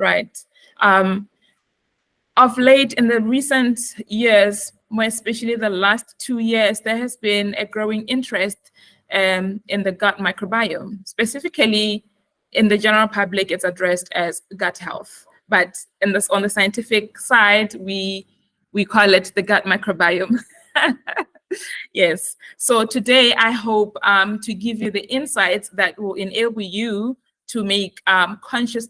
right? Of late, in the recent years, more especially the last 2 years, there has been a growing interest in the gut microbiome. Specifically, in the general public, it's addressed as gut health. But on the scientific side, we call it the gut microbiome. Yes. So today, I hope to give you the insights that will enable you to make conscious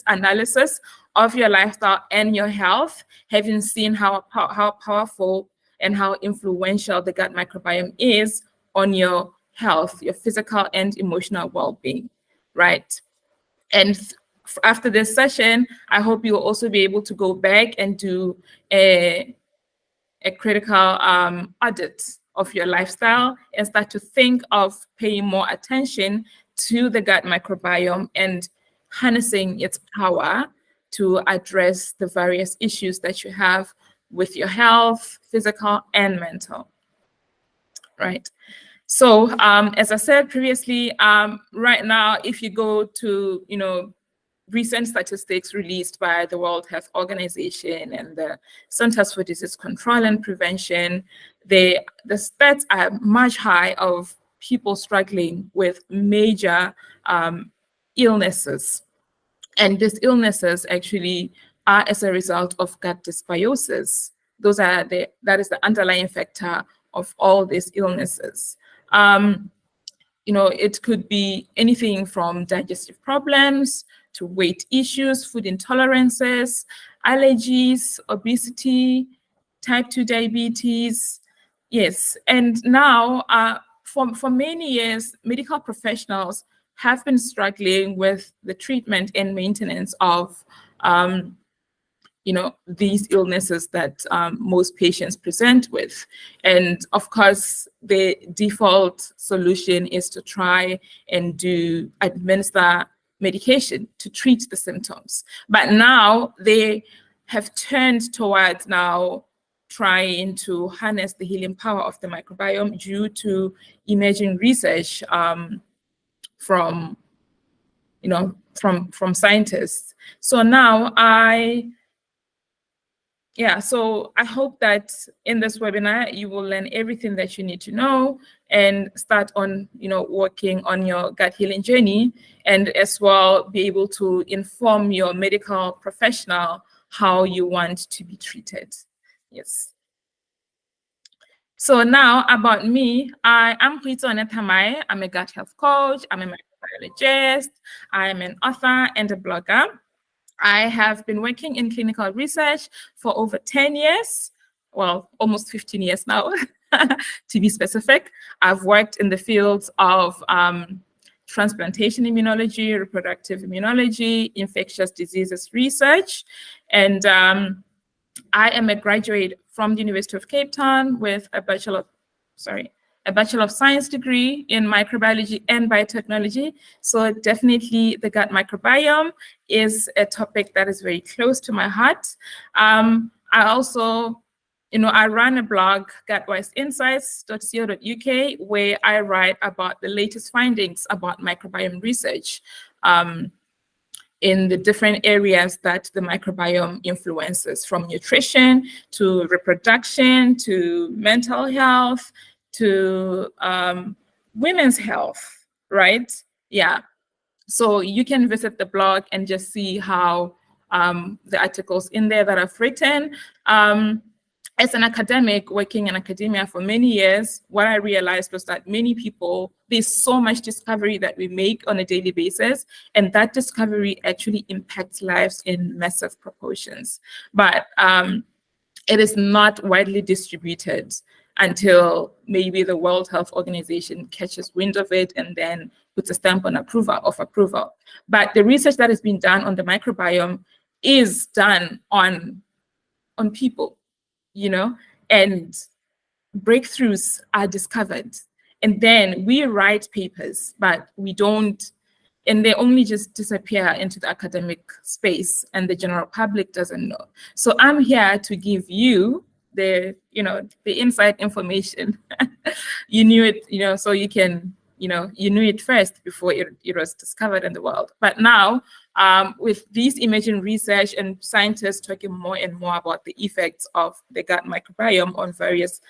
analysis of your lifestyle and your health, having seen how powerful and how influential the gut microbiome is on your health, your physical and emotional well-being, right? And after this session, I hope you'll also be able to go back and do a critical audit of your lifestyle and start to think of paying more attention to the gut microbiome and harnessing its power to address the various issues that you have with your health, physical and mental, right? So as I said previously, right now, if you go to, recent statistics released by the World Health Organization and the Centers for Disease Control and Prevention, the stats are much high of people struggling with major illnesses. And these illnesses actually are as a result of gut dysbiosis. That is the underlying factor of all these illnesses. It could be anything from digestive problems to weight issues, food intolerances, allergies, obesity, type 2 diabetes. Yes, and now for many years, medical professionals have been struggling with the treatment and maintenance of these illnesses that most patients present with. And of course, the default solution is to try and administer medication to treat the symptoms. But now they have turned towards now trying to harness the healing power of the microbiome due to emerging research from scientists. So now so I hope that in this webinar, you will learn everything that you need to know and start on, working on your gut healing journey, and as well be able to inform your medical professional how you want to be treated. Yes. So now about me, I am Huitone Thamai. I'm a gut health coach. I'm a microbiologist. I'm an author and a blogger. I have been working in clinical research for over 10 years, well, almost 15 years now, to be specific. I've worked in the fields of transplantation immunology, reproductive immunology, infectious diseases research, and I am a graduate from the University of Cape Town with a Bachelor of Science degree in microbiology and biotechnology. So definitely the gut microbiome is a topic that is very close to my heart. I also, I run a blog, gutwiseinsights.co.uk, where I write about the latest findings about microbiome research in the different areas that the microbiome influences, from nutrition to reproduction to mental health to women's health, right? Yeah. So you can visit the blog and just see how the articles in there that I've written. As an academic working in academia for many years, what I realized was that there's so much discovery that we make on a daily basis, and that discovery actually impacts lives in massive proportions. But it is not widely distributed until maybe the World Health Organization catches wind of it and then puts a stamp on approval. But the research that has been done on the microbiome is done on people, and breakthroughs are discovered. And then we write papers, but we don't, and they only just disappear into the academic space and the general public doesn't know. So I'm here to give you the inside information. You knew it, so you can you knew it first before it was discovered in the world. But now, with these emerging research and scientists talking more and more about the effects of the gut microbiome on various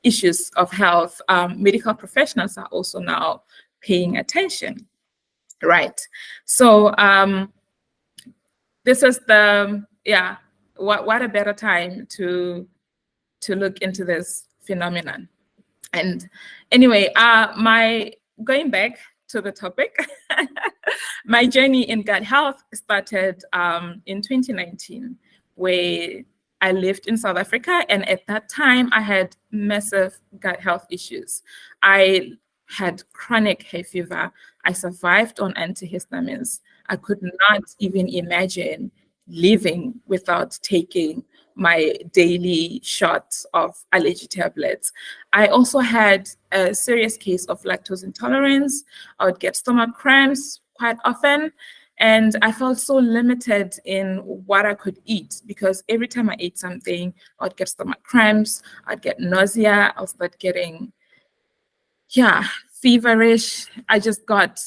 issues of health, medical professionals are also now paying attention, right? So this is what a better time to look into this phenomenon. And anyway, going back to the topic, my journey in gut health started in 2019, where I lived in South Africa. And at that time, I had massive gut health issues. I had chronic hay fever. I survived on antihistamines. I could not even imagine living without taking my daily shots of allergy tablets. I also had a serious case of lactose intolerance. I would get stomach cramps quite often. And I felt so limited in what I could eat, because every time I ate something, I'd get stomach cramps, I'd get nausea, I'll start getting, feverish. I just got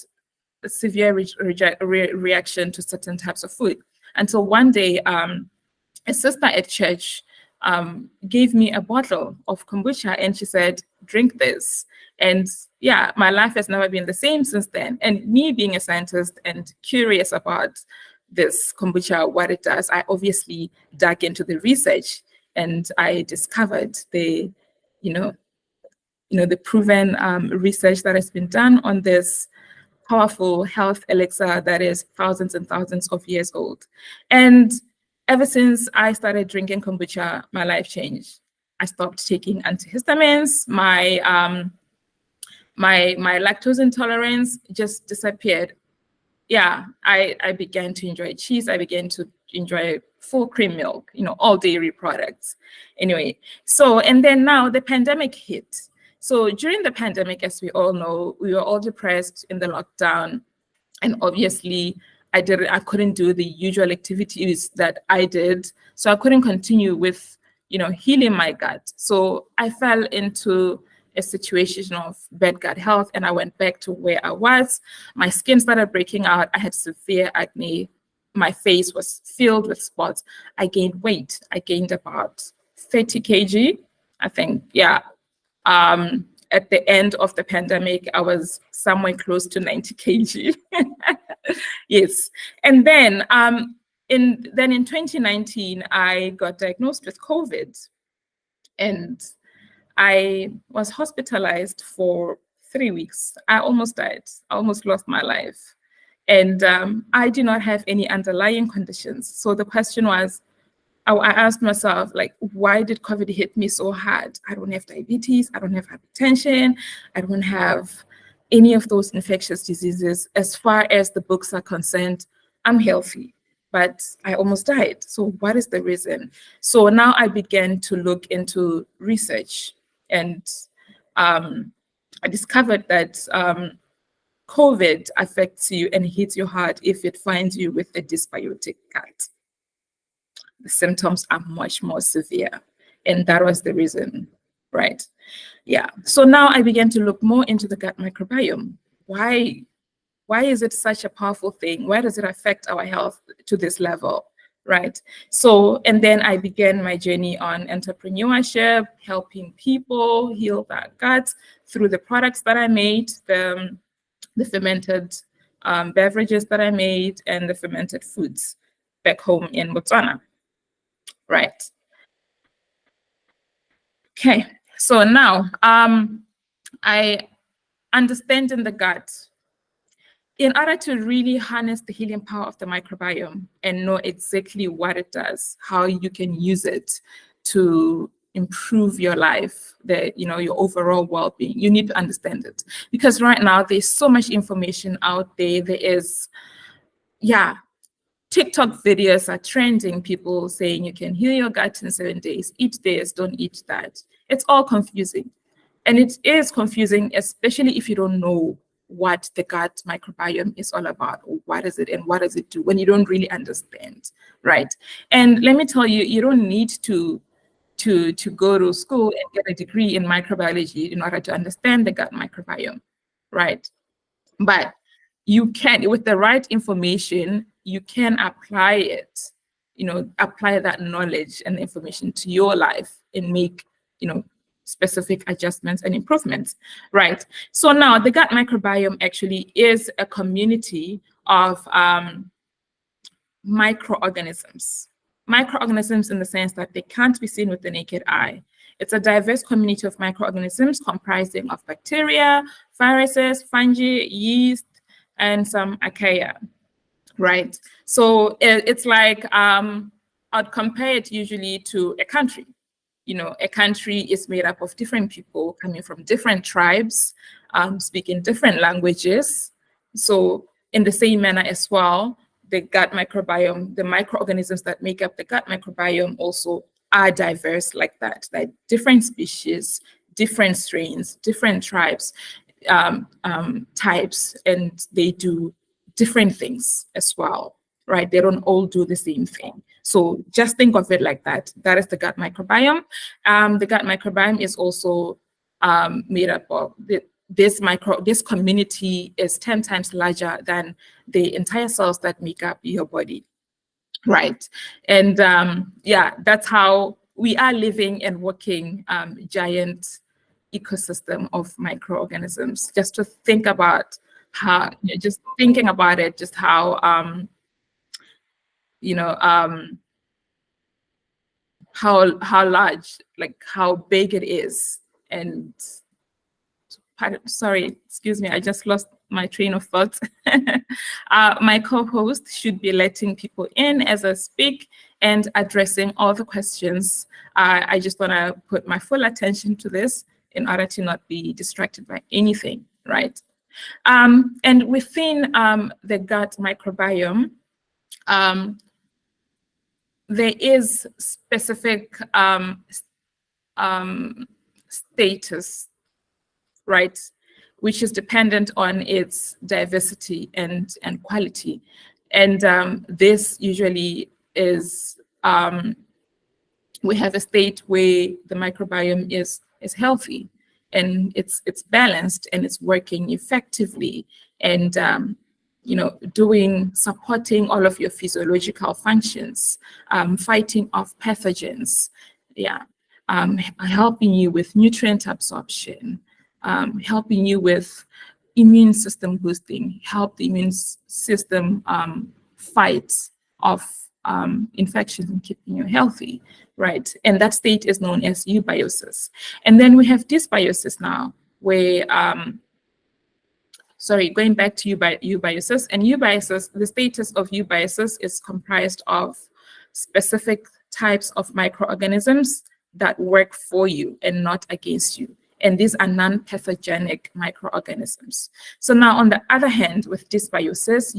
a severe reaction to certain types of food. Until one day, a sister at church gave me a bottle of kombucha, and she said, drink this. And my life has never been the same since then. And me being a scientist and curious about this kombucha, what it does, I obviously dug into the research, and I discovered the proven research that has been done on this powerful health elixir that is thousands and thousands of years old. And ever since I started drinking kombucha, my life changed. I stopped taking antihistamines. My lactose intolerance just disappeared. I began to enjoy cheese. I began to enjoy full cream milk, all dairy products. Anyway, and then now the pandemic hit. So during the pandemic, as we all know, we were all depressed in the lockdown. And obviously, I couldn't do the usual activities that I did. So I couldn't continue with, healing my gut. So I fell into a situation of bad gut health, and I went back to where I was. My skin started breaking out. I had severe acne. My face was filled with spots. I gained weight. I gained about 30 kg, I think. At the end of the pandemic, I was somewhere close to 90 kg. Yes. And then in 2019, I got diagnosed with COVID, and I was hospitalized for 3 weeks. I almost died. I almost lost my life. And I do not have any underlying conditions. So the question was, I asked myself, why did COVID hit me so hard? I don't have diabetes. I don't have hypertension. I don't have any of those infectious diseases. As far as the books are concerned, I'm healthy, but I almost died. So what is the reason? So now I began to look into research, and I discovered that COVID affects you and hits you hard if it finds you with a dysbiotic gut. The symptoms are much more severe. And that was the reason, right? So now I began to look more into the gut microbiome. Why is it such a powerful thing? Why does it affect our health to this level, right? So, and then I began my journey on entrepreneurship, helping people heal their guts through the products that I made, the fermented beverages that I made, and the fermented foods back home in Botswana. Right. Okay. So now I understand in the gut, in order to really harness the healing power of the microbiome and know exactly what it does, how you can use it to improve your life, your overall well-being, you need to understand it. Because right now there's so much information out there. There is, TikTok videos are trending, people saying you can heal your gut in 7 days, eat this, don't eat that. It's all confusing. And it is confusing, especially if you don't know what the gut microbiome is all about, or what is it and what does it do, when you don't really understand, right? And let me tell you, you don't need to go to school and get a degree in microbiology in order to understand the gut microbiome. right? But you can, with the right information, you can apply it, apply that knowledge and information to your life and make, specific adjustments and improvements, right? So now the gut microbiome actually is a community of microorganisms. Microorganisms in the sense that they can't be seen with the naked eye. It's a diverse community of microorganisms comprising of bacteria, viruses, fungi, yeast, and some archaea, right? So it's like, I'd compare it usually to a country. A country is made up of different people coming from different tribes, speaking different languages. So in the same manner as well, the gut microbiome, the microorganisms that make up the gut microbiome also are diverse like that, like different species, different strains, different tribes, types, and they do different things as well, right? They don't all do the same thing. So just think of it like that. That is the gut microbiome. The gut microbiome is also made up of this community is 10 times larger than the entire cells that make up your body, right? And yeah, that's how we are living and working giant ecosystem of microorganisms. Just to think about how, just thinking about it, just how you know how large, like how big it is. And sorry, excuse me, I just lost my train of thought. My co-host should be letting people in as I speak and addressing all the questions. I just want to put my full attention to this in order to not be distracted by anything, right? And within the gut microbiome, there is specific status, right, which is dependent on its diversity and quality. And this usually is, we have a state where the microbiome is healthy and it's balanced and it's working effectively and supporting all of your physiological functions, fighting off pathogens, yeah, helping you with nutrient absorption, helping you with immune system boosting, help the immune system fight off infections and keeping you healthy, right? And that state is known as eubiosis. And then we have dysbiosis now, where, going back to eubiosis. And eubiosis, the status of eubiosis is comprised of specific types of microorganisms that work for you and not against you. And these are non-pathogenic microorganisms. So now, on the other hand, with dysbiosis,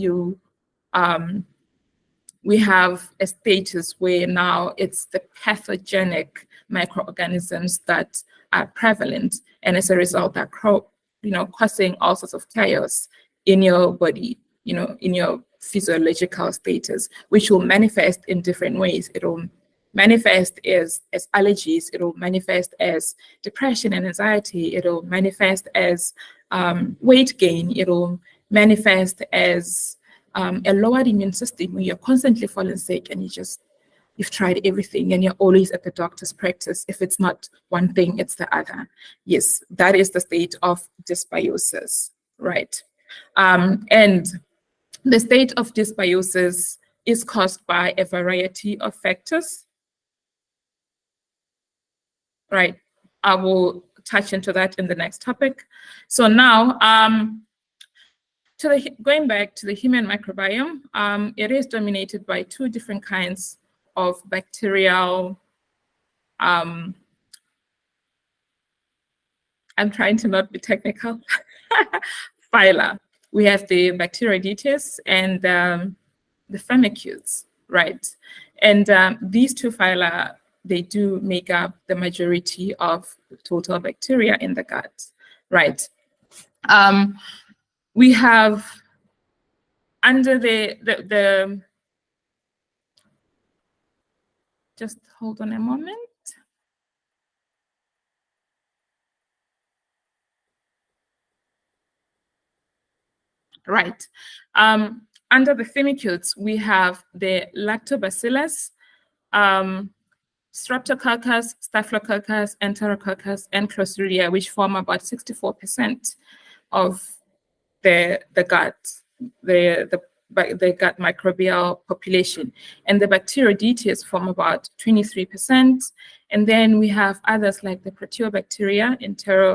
we have a status where now it's the pathogenic microorganisms that are prevalent, and as a result, are causing all sorts of chaos in your body, in your physiological status, which will manifest in different ways. It will manifest as allergies. It will manifest as depression and anxiety. It will manifest as weight gain. It will manifest as a lowered immune system when you're constantly falling sick and you've tried everything and you're always at the doctor's practice. If it's not one thing, it's the other. Yes, that is the state of dysbiosis, right? And the state of dysbiosis is caused by a variety of factors, right? I will touch into that in the next topic. So now, going back to the human microbiome, it is dominated by two different kinds of bacterial, I'm trying to not be technical, phyla. We have the Bacteroidetes and the Firmicutes, right? And these two phyla, they do make up the majority of total bacteria in the gut, right? We have under the just hold on a moment. right? Under the firmicutes, we have the lactobacillus, streptococcus, staphylococcus, enterococcus, and clostridia, which form about 64% of the gut, the gut microbial population. And the bacteroidetes form about 23%. And then we have others like the proteobacteria,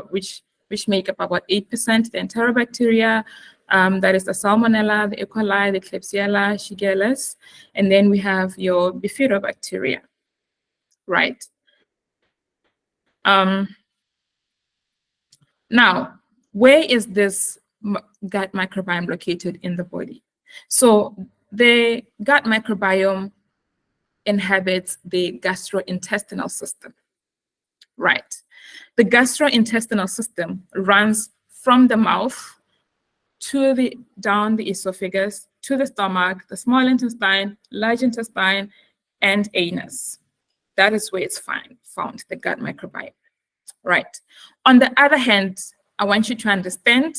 which make up about 8%, the enterobacteria, that is the Salmonella, the E. coli, the Klebsiella, Shigella. And then we have your bifidobacteria, right? Now, where is this gut microbiome located in the body? So the gut microbiome inhabits the gastrointestinal system, right? The gastrointestinal system runs from the mouth down the esophagus, to the stomach, the small intestine, large intestine, and anus. That is where it's found, the gut microbiome, right? On the other hand, I want you to understand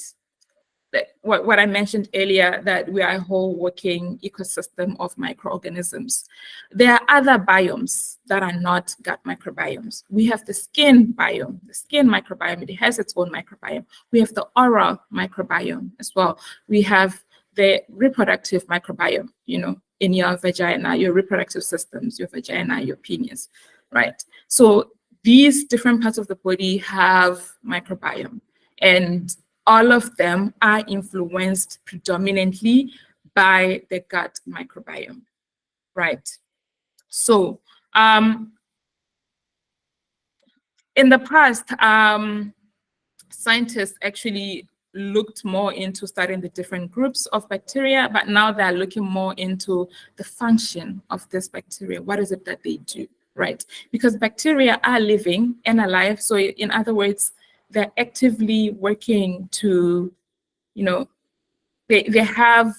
that what I mentioned earlier, that we are a whole working ecosystem of microorganisms. There are other biomes that are not gut microbiomes. We have the skin biome, the skin microbiome. It has its own microbiome. We have the oral microbiome as well. We have the reproductive microbiome, in your vagina, your reproductive systems, your vagina, your penis, right? So these different parts of the body have microbiome, and all of them are influenced predominantly by the gut microbiome, right? So in the past, scientists actually looked more into studying the different groups of bacteria, but now they're looking more into the function of this bacteria. What is it that they do, right? Because bacteria are living and alive. So in other words, they're actively working to, they have,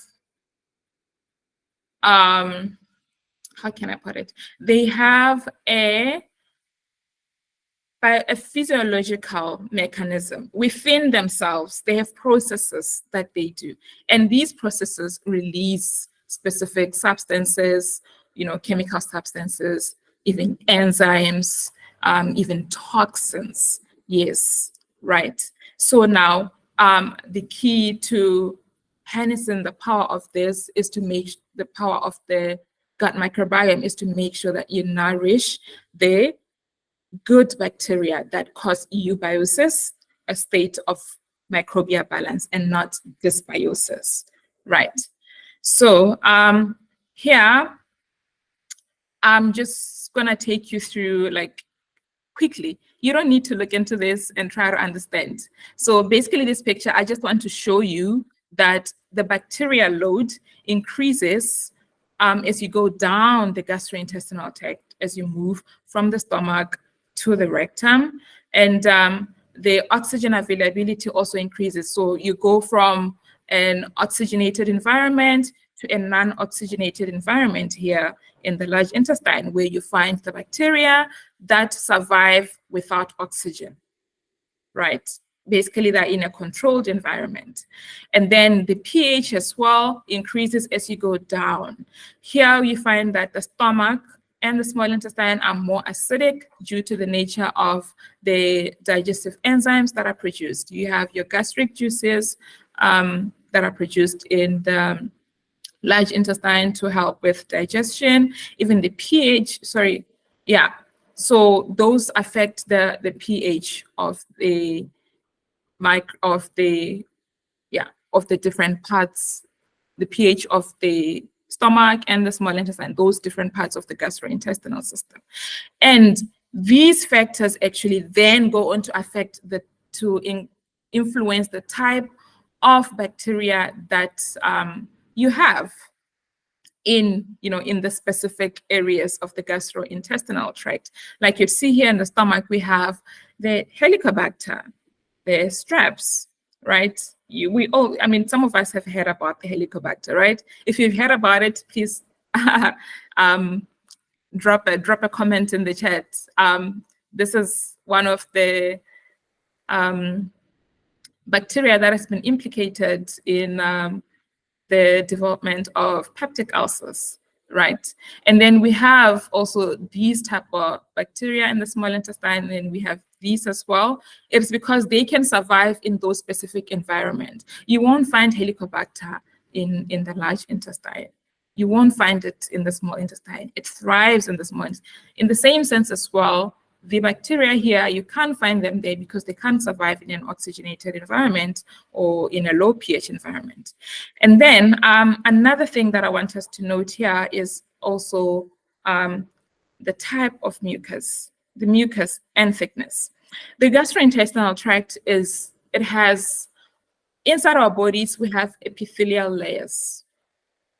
how can I put it? They have a physiological mechanism within themselves. They have processes that they do, and these processes release specific substances, chemical substances, even enzymes, even toxins. Yes, right. So now the key to harnessing the power of this is to make the power of the gut microbiome is to make sure that you nourish the good bacteria that cause eubiosis, a state of microbial balance, and not dysbiosis, right? So here, I'm just gonna take you through quickly. You don't need to look into this and try to understand. So basically this picture, I just want to show you that the bacterial load increases as you go down the gastrointestinal tract, as you move from the stomach to the rectum, and the oxygen availability also increases. So you go from an oxygenated environment to a non-oxygenated environment here in the large intestine, where you find the bacteria that survive without oxygen, right? Basically, they're in a controlled environment. And then the pH as well increases as you go down. Here you find that the stomach and the small intestine are more acidic due to the nature of the digestive enzymes that are produced. You have your gastric juices that are produced in the large intestine to help with digestion. Even the pH, so those affect the pH of the different parts, the pH of the stomach and the small intestine, those different parts of the gastrointestinal system. And these factors actually then go on to affect influence the type of bacteria that you have in the specific areas of the gastrointestinal tract. Like you see here in the stomach, we have the Helicobacter, the Streps, right? Some of us have heard about the Helicobacter, right? If you've heard about it, please drop a comment in the chat. This is one of the bacteria that has been implicated in the development of peptic ulcers, right? And then we have also these type of bacteria in the small intestine, and we have these as well. It's because they can survive in those specific environments. You won't find Helicobacter in the large intestine. You won't find it in the small intestine. It thrives in the small intestine. In the same sense as well, the bacteria here, you can't find them there because they can't survive in an oxygenated environment or in a low pH environment. And then another thing that I want us to note here is also the type of mucus, the mucus and thickness. The gastrointestinal tract has, inside our bodies, we have epithelial layers,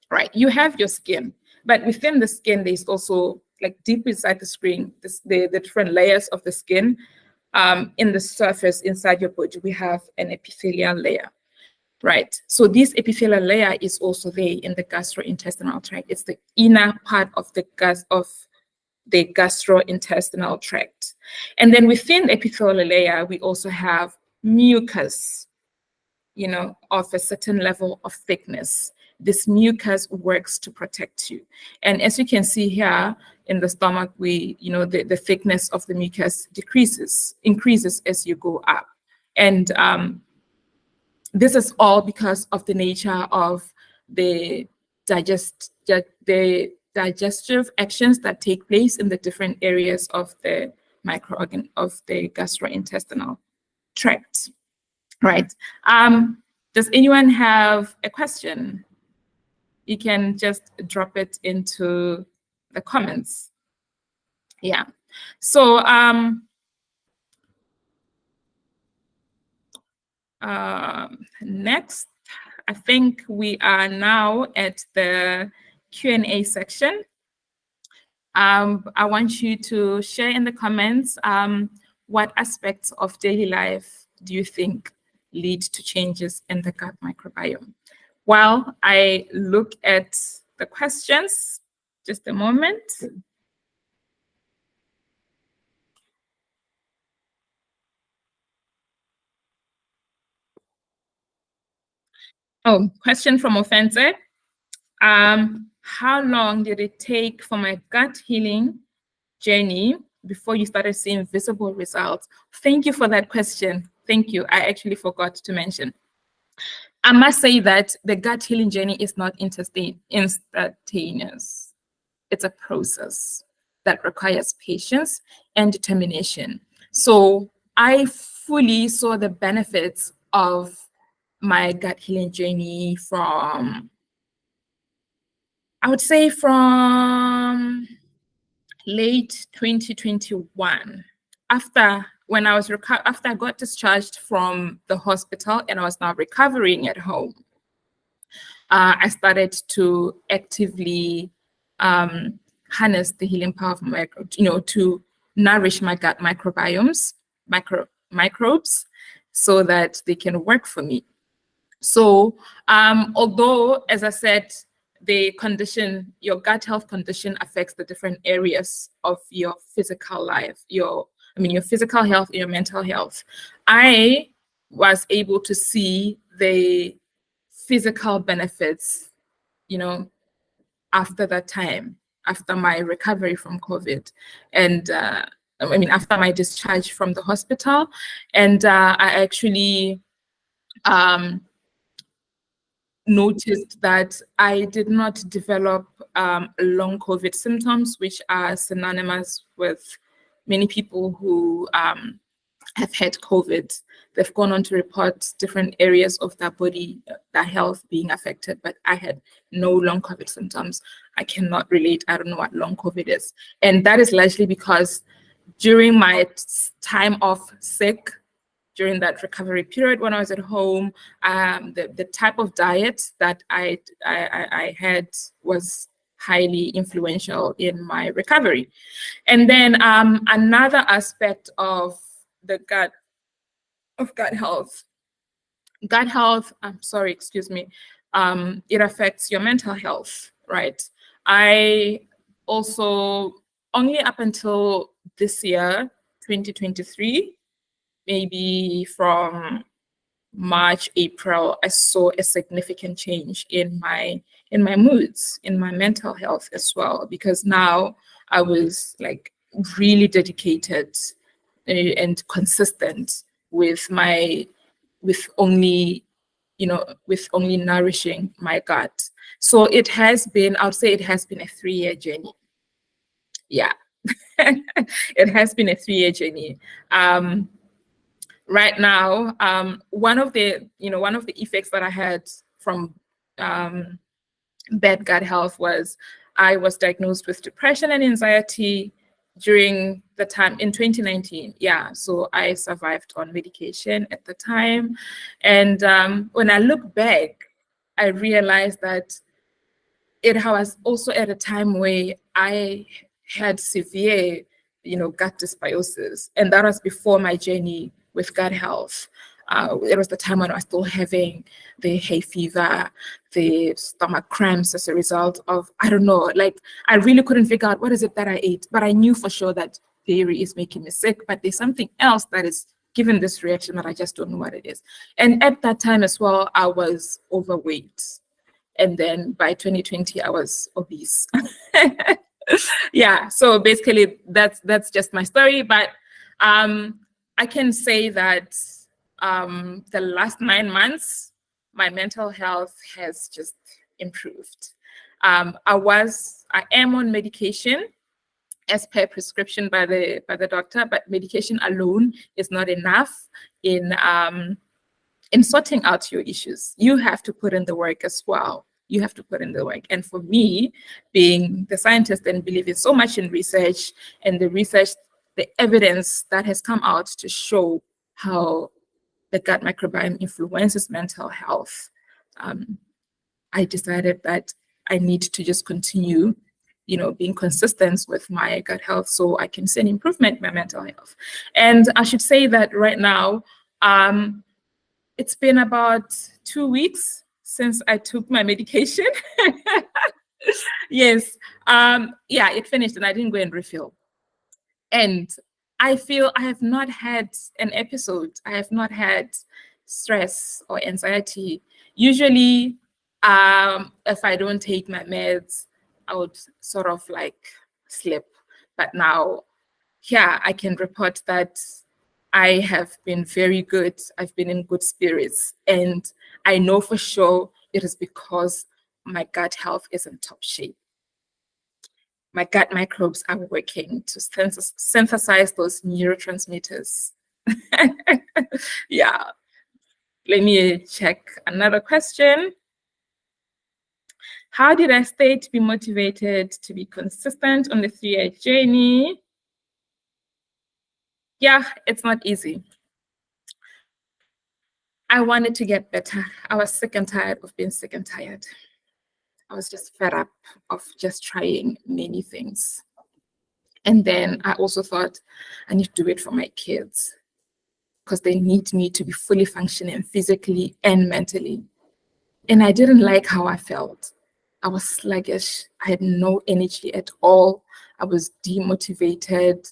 right? You have your skin, but within the skin, there's also, like deep inside the skin, the different layers of the skin. In the surface inside your body, we have an epithelial layer, right? So this epithelial layer is also there in the gastrointestinal tract. It's the inner part of the gastrointestinal tract. And then within the epithelial layer, we also have mucus, of a certain level of thickness. This mucus works to protect you. And as you can see here in the stomach, the thickness of the mucus increases as you go up. And this is all because of the nature of the digestive actions that take place in the different areas of the microorganism of the gastrointestinal tract. Right. Does anyone have a question? You can just drop it into the comments. Yeah. So next, I think we are now at the Q&A section. I want you to share in the comments what aspects of daily life do you think lead to changes in the gut microbiome? While I look at the questions, just a moment. Oh, question from Offense. How long did it take for my gut healing journey before you started seeing visible results? Thank you for that question. Thank you. I actually forgot to mention. I must say that the gut healing journey is not instantaneous. It's a process that requires patience and determination. So I fully saw the benefits of my gut healing journey from, I would say, from late 2021. After I got discharged from the hospital and I was now recovering at home, I started to actively harness the healing power of to nourish my gut microbiomes, microbes, so that they can work for me. So although, as I said, your gut health condition affects the different areas of your physical life, your physical health, your mental health. I was able to see the physical benefits, after that time, after my recovery from COVID, and after my discharge from the hospital. And I actually noticed that I did not develop long COVID symptoms, which are synonymous with many people who have had COVID. They've gone on to report different areas of their body, their health being affected, but I had no long COVID symptoms. I cannot relate. I don't know what long COVID is. And that is largely because during my time off sick, during that recovery period when I was at home, the type of diet that I had was highly influential in my recovery. And then another aspect of the gut health, it affects your mental health, right? I also, only up until this year, 2023, maybe from March, April, I saw a significant change in my moods, in my mental health as well, because now I was like really dedicated and consistent with only nourishing my gut. So it has been, I would say it has been a 3-year journey. Yeah. It has been a 3-year journey. Right now, one of the effects that I had from bad gut health was I was diagnosed with depression and anxiety during the time in 2019. Yeah, so I survived on medication at the time. And when I look back, I realized that it was also at a time where I had severe, gut dysbiosis. And that was before my journey with gut health. It was the time when I was still having the hay fever, the stomach cramps as a result of, I don't know, like I really couldn't figure out what is it that I ate, but I knew for sure that dairy is making me sick, but there's something else that is giving this reaction that I just don't know what it is. And at that time as well, I was overweight. And then by 2020, I was obese. Yeah, so basically that's just my story. But I can say that the last 9 months, my mental health has just improved. I am on medication as per prescription by the doctor, but medication alone is not enough in sorting out your issues. You have to put in the work as well. You have to put in the work. And for me, being the scientist and believing so much in research and the evidence that has come out to show how the gut microbiome influences mental health, I decided that I need to just continue, being consistent with my gut health so I can see an improvement in my mental health. And I should say that right now, it's been about 2 weeks since I took my medication. Yes. Yeah, it finished and I didn't go and refill. And I feel I have not had an episode. I have not had stress or anxiety. Usually, if I don't take my meds, I would sort of like slip. But now, yeah, I can report that I have been very good. I've been in good spirits. And I know for sure it is because my gut health is in top shape. My gut microbes are working to synthesize those neurotransmitters. Yeah. Let me check another question. How did I stay to be motivated to be consistent on the 3-year journey? Yeah, it's not easy. I wanted to get better. I was sick and tired of being sick and tired. I was just fed up of just trying many things. And then I also thought I need to do it for my kids because they need me to be fully functioning physically and mentally. And I didn't like how I felt. I was sluggish. I had no energy at all. I was demotivated.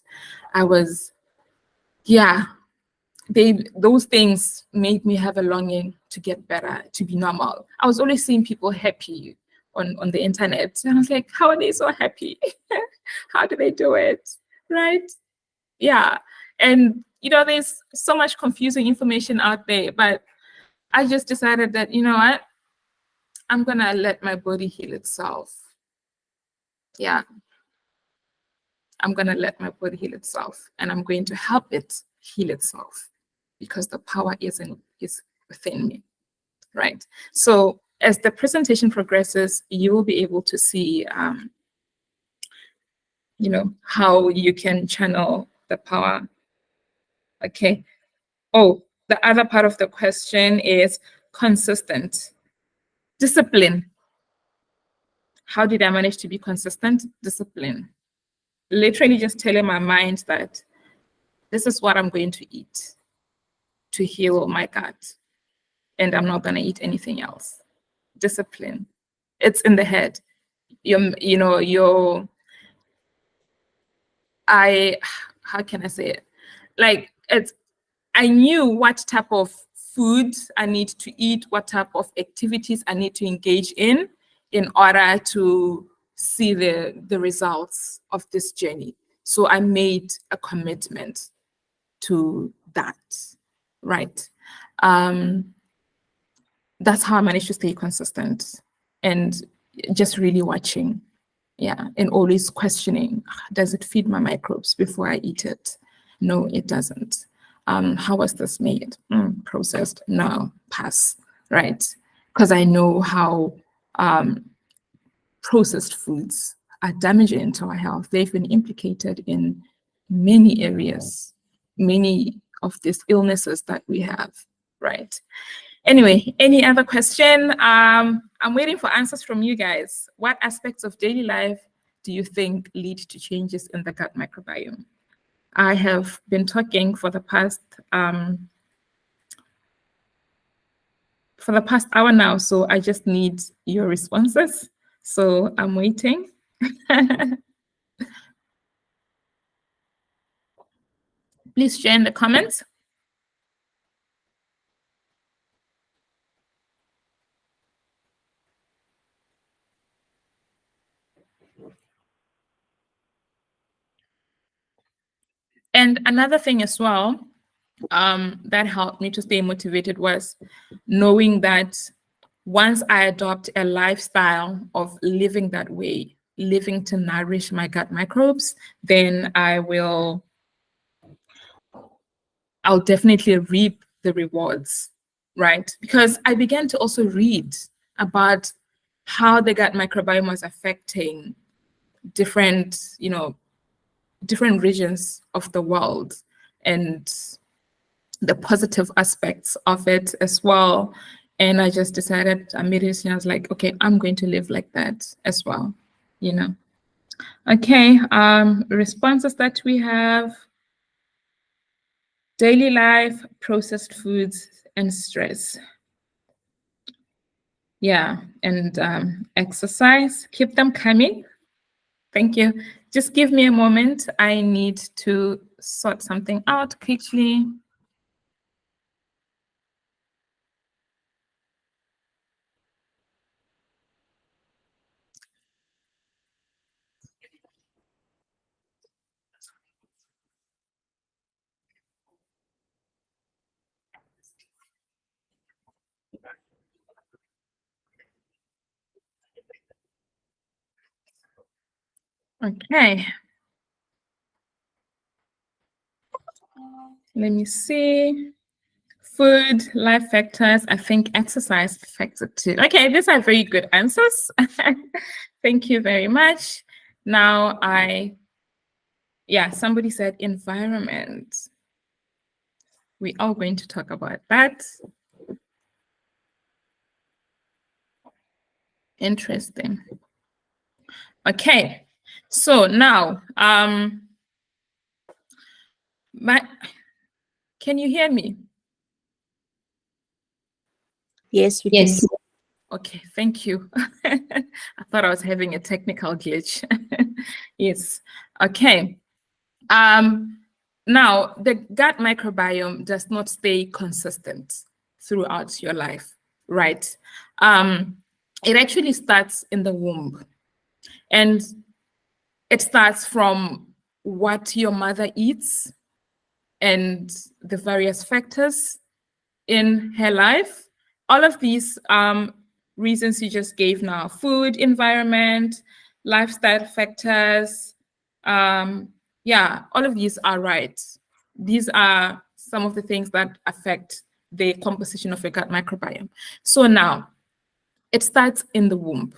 Those things made me have a longing to get better, to be normal. I was always seeing people happy on the internet. And I was like, how are they so happy? How do they do it? Right? Yeah. And, there's so much confusing information out there, but I just decided that, you know what? I'm going to let my body heal itself. Yeah. I'm going to let my body heal itself, and I'm going to help it heal itself because the power is within me, right? So as the presentation progresses, you will be able to see, how you can channel the power. Okay. Oh, the other part of the question is consistent. Discipline. How did I manage to be consistent? Discipline. Literally just telling my mind that this is what I'm going to eat to heal my gut, and I'm not going to eat anything else. Discipline. It's in the head. How can I say it? Like, I knew what type of food I need to eat, what type of activities I need to engage in order to see the results of this journey. So I made a commitment to that, right? That's how I managed to stay consistent and just really watching, yeah, and always questioning, does it feed my microbes before I eat it? No, it doesn't. How was this made? Processed? No, pass, right? Because I know how processed foods are damaging to our health. They've been implicated in many areas, many of these illnesses that we have, right? Anyway, any other question? I'm waiting for answers from you guys. What aspects of daily life do you think lead to changes in the gut microbiome? I have been talking for the past hour now, so I just need your responses. So I'm waiting. Please share in the comments. And another thing as well, that helped me to stay motivated was knowing that once I adopt a lifestyle of living that way, living to nourish my gut microbes, then I'll definitely reap the rewards, right? Because I began to also read about how the gut microbiome was affecting different regions of the world and the positive aspects of it as well. And I just decided immediately, I was like, okay, I'm going to live like that as well, Okay, responses that we have: daily life, processed foods, and stress. Yeah, and exercise, keep them coming. Thank you. Just give me a moment. I need to sort something out quickly. Okay. Let me see. Food, life factors. I think exercise affects it too. Okay, these are very good answers. Thank you very much. Now somebody said environment. We are going to talk about that. Interesting. Okay, so now, can you hear me? Yes, we can. Okay, thank you. I thought I was having a technical glitch. Yes. Okay. Now, the gut microbiome does not stay consistent throughout your life, right? It actually starts in the womb, and it starts from what your mother eats and the various factors in her life. All of these reasons you just gave now: food, environment, lifestyle factors, all of these are right. These are some of the things that affect the composition of your gut microbiome. So now, it starts in the womb,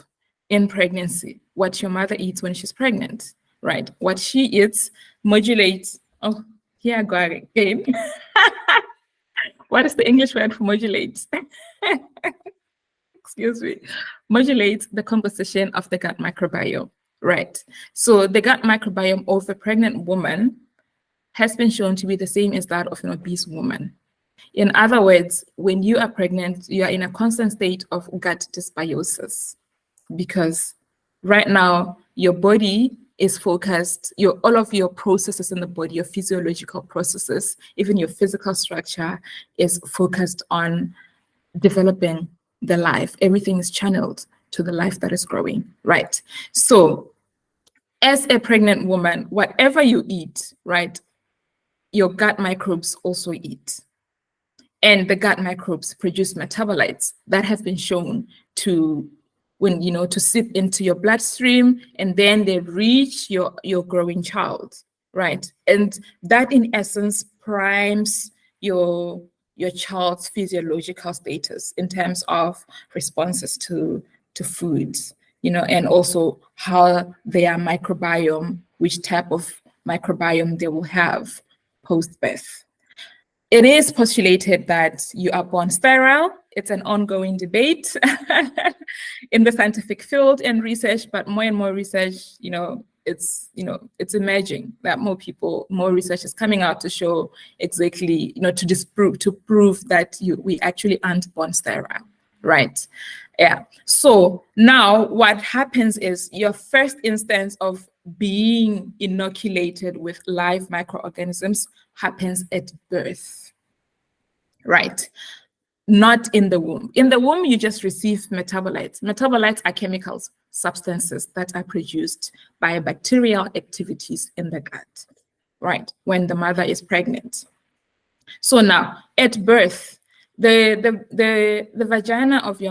in pregnancy, what your mother eats when she's pregnant, right? What she eats modulates. Oh, here I go again. What is the English word for modulate? Excuse me. Modulates the composition of the gut microbiome, right? So the gut microbiome of a pregnant woman has been shown to be the same as that of an obese woman. In other words, when you are pregnant, you are in a constant state of gut dysbiosis, because right now your body is focused, all of your processes in the body, your physiological processes, even your physical structure is focused on developing the life. Everything is channeled to the life that is growing, right? So as a pregnant woman, whatever you eat, right, your gut microbes also eat. And the gut microbes produce metabolites that have been shown to to seep into your bloodstream, and then they reach your growing child, right? And that in essence primes your child's physiological status in terms of responses to foods, and also how their microbiome, which type of microbiome they will have post-birth. It is postulated that you are born sterile. It's an ongoing debate in the scientific field and research, but more and more research, it's emerging that more research is coming out to show exactly, to prove that we actually aren't born sterile, right? Yeah. So now what happens is your first instance of being inoculated with live microorganisms happens at birth, right? Not in the womb. In the womb, you just receive metabolites. Metabolites are chemicals, substances that are produced by bacterial activities in the gut, right? When the mother is pregnant. So now, at birth, the vagina of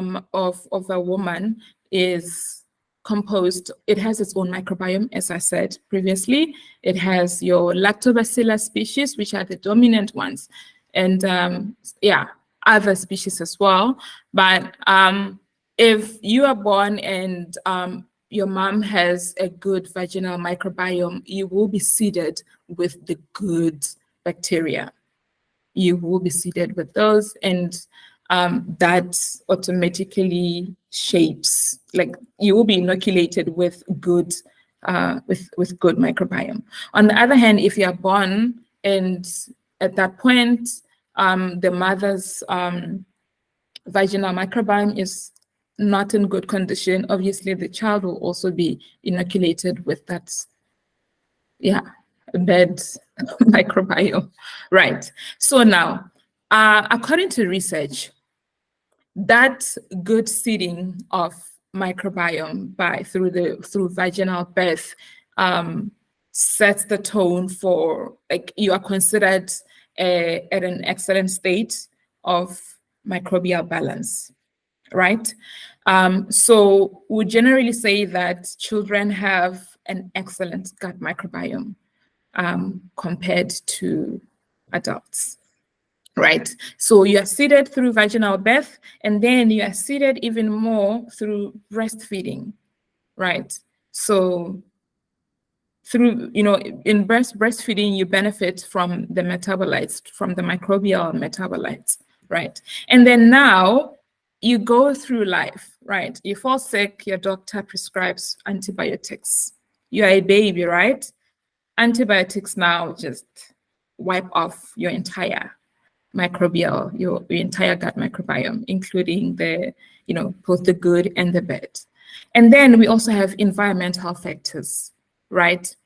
a woman is composed. It has its own microbiome, as I said previously. It has your lactobacillus species, which are the dominant ones, and other species as well. But if you are born and your mom has a good vaginal microbiome, you will be seeded with the good bacteria. You will be seeded with those, and that automatically shapes, like you will be inoculated with good good microbiome. On the other hand, if you are born and at that point the mother's vaginal microbiome is not in good condition, obviously the child will also be inoculated with that bad microbiome, right? So now, according to research, that good seeding of microbiome through vaginal birth sets the tone for, like, you are considered at an excellent state of microbial balance, right? So we generally say that children have an excellent gut microbiome compared to adults, right? So you are seeded through vaginal birth, and then you are seeded even more through breastfeeding, right? So through, in breastfeeding, you benefit from the metabolites, from the microbial metabolites, right? And then now you go through life, right? You fall sick, your doctor prescribes antibiotics. You are a baby, right? Antibiotics now just wipe off your entire microbial, your entire gut microbiome, including the, both the good and the bad. And then we also have environmental factors, right?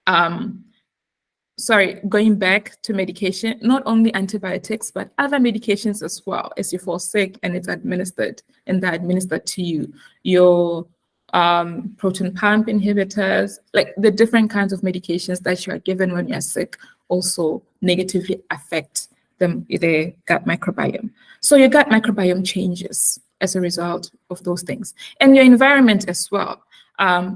Going back to medication, not only antibiotics, but other medications as well. As you fall sick and it's administered, and they're administered to you, your proton pump inhibitors, like the different kinds of medications that you are given when you're sick also negatively affect the gut microbiome. So your gut microbiome changes as a result of those things. And your environment as well.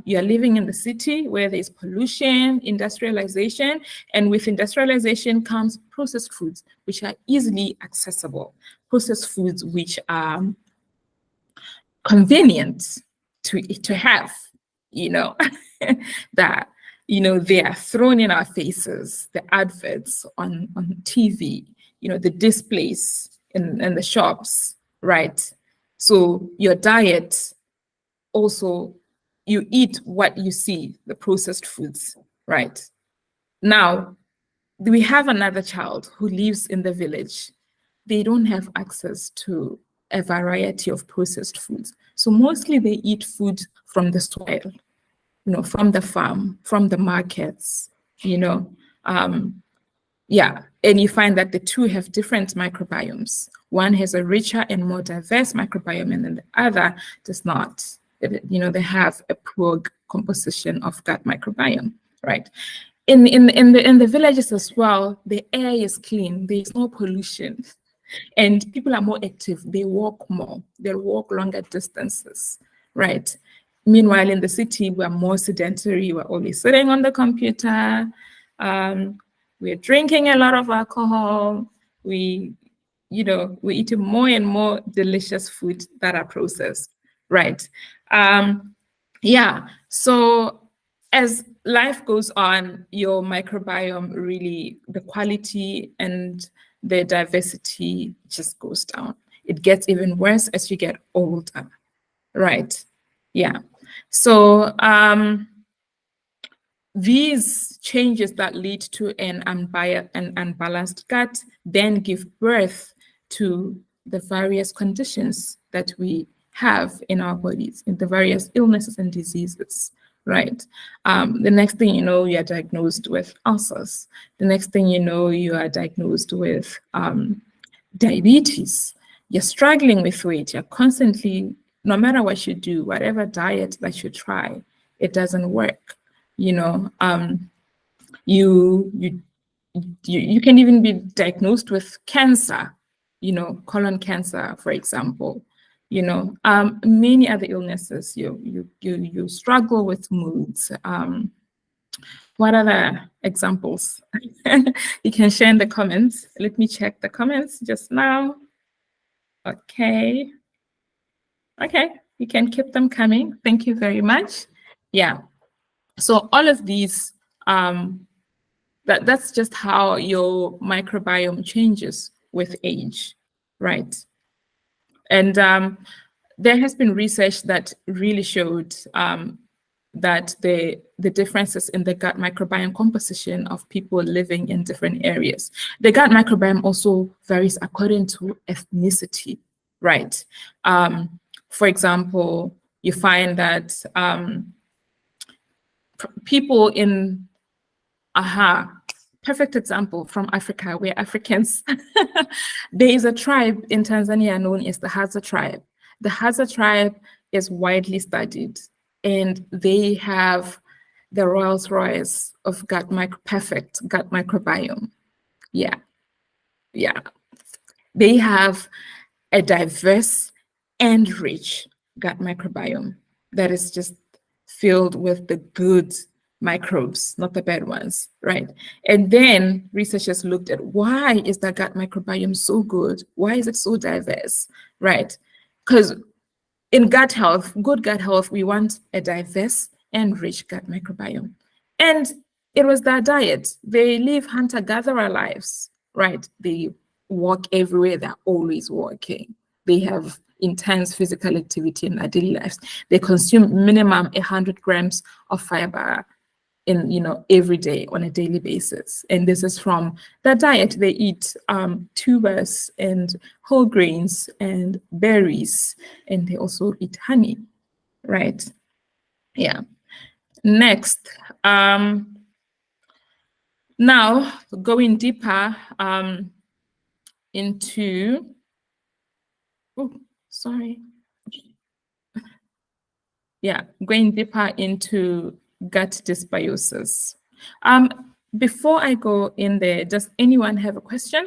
You are living in the city where there's pollution, industrialization, and with industrialization comes processed foods, which are easily accessible, processed foods which are convenient to have, that, they are thrown in our faces, the adverts on TV, the displays in the shops, right? So your diet also, you eat what you see, the processed foods, right? Now, we have another child who lives in the village. They don't have access to a variety of processed foods. So mostly they eat food from the soil, from the farm, from the markets, yeah, and you find that the two have different microbiomes. One has a richer and more diverse microbiome, and then the other does not. They have a poor composition of gut microbiome, right? In the villages as well, the air is clean. There is no pollution, and people are more active. They walk more. They walk longer distances, right? Meanwhile, in the city, we're more sedentary. We're always sitting on the computer. We're drinking a lot of alcohol. We eat more and more delicious food that are processed, right? Yeah. So as life goes on, your microbiome really, the quality and the diversity just goes down. It gets even worse as you get older, right? Yeah. So these changes that lead to an unbalanced gut then give birth to the various conditions that we have in our bodies, in the various illnesses and diseases, right? The next thing you know, you are diagnosed with ulcers. The next thing you know, you are diagnosed with diabetes. You're struggling with weight. You're constantly, no matter what you do, whatever diet that you try, it doesn't work. You can even be diagnosed with cancer, colon cancer, for example. Many other illnesses. You struggle with moods. What other examples? You can share in the comments. Let me check the comments just now. Okay, you can keep them coming. Thank you very much. Yeah. So all of these, that's just how your microbiome changes with age, right? And there has been research that really showed that the differences in the gut microbiome composition of people living in different areas. The gut microbiome also varies according to ethnicity, right? For example, you find that people in, perfect example from Africa, we're Africans. There is a tribe in Tanzania known as the Hadza tribe. The Hadza tribe is widely studied, and they have the Rolls Royce of perfect gut microbiome. Yeah. They have a diverse and rich gut microbiome that is just filled with the good microbes, not the bad ones, right? And then researchers looked at, why is the gut microbiome so good? Why is it so diverse, right? Because in gut health, good gut health, we want a diverse and rich gut microbiome. And it was their diet. They live hunter-gatherer lives, right? They walk everywhere, they're always walking. They have intense physical activity in their daily lives. They consume minimum 100 grams of fiber every day on a daily basis. And this is from their diet. They eat tubers and whole grains and berries, and they also eat honey, right? Yeah. Next, now going deeper into, going deeper into gut dysbiosis. Before I go in there, does anyone have a question?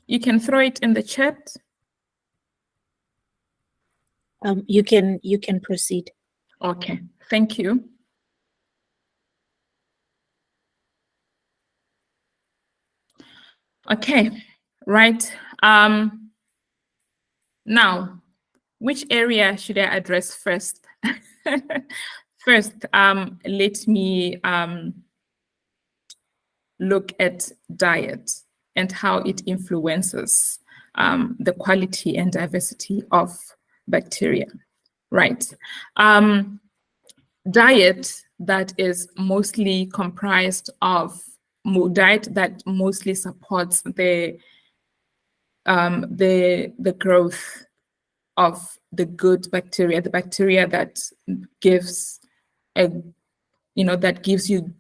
You can throw it in the chat. You can proceed. Okay, thank you. Okay, right. Now, which area should I address first? First, let me look at diet and how it influences the quality and diversity of bacteria, right? Diet that is mostly comprised of diet that mostly supports the the growth of the good bacteria, the bacteria that gives that gives you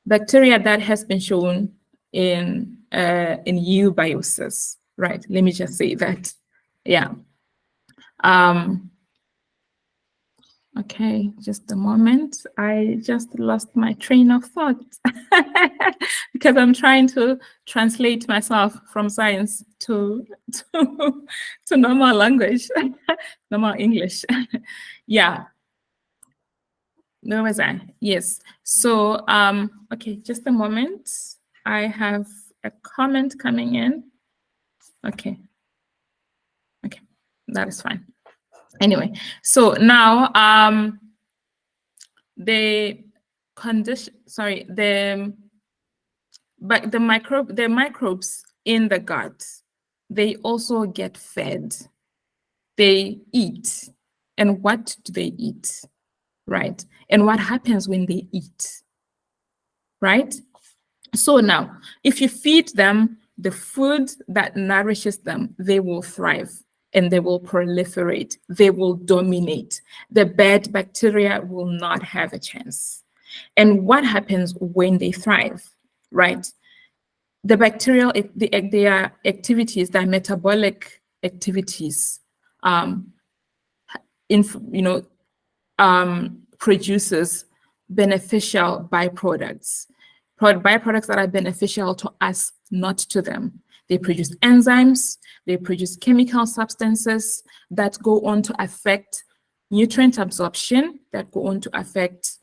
bacteria that has been shown in eubiosis, right? Let me just say that, yeah. Okay, just a moment. I just lost my train of thought because I'm trying to translate myself from science to normal language, normal English. Yeah. Where was I? Yes. So, okay, just a moment. I have a comment coming in. Okay. Okay, that is fine. Anyway, so now the microbes in the gut, they also get fed. They eat. And what do they eat? Right? And what happens when they eat? Right? So now, if you feed them the food that nourishes them, they will thrive and they will proliferate. They will dominate. The bad bacteria will not have a chance. And what happens when they thrive, right? The bacterial, their activities, their metabolic activities, produces beneficial byproducts. Byproducts that are beneficial to us, not to them. They produce enzymes, they produce chemical substances that go on to affect nutrient absorption, that go on to affect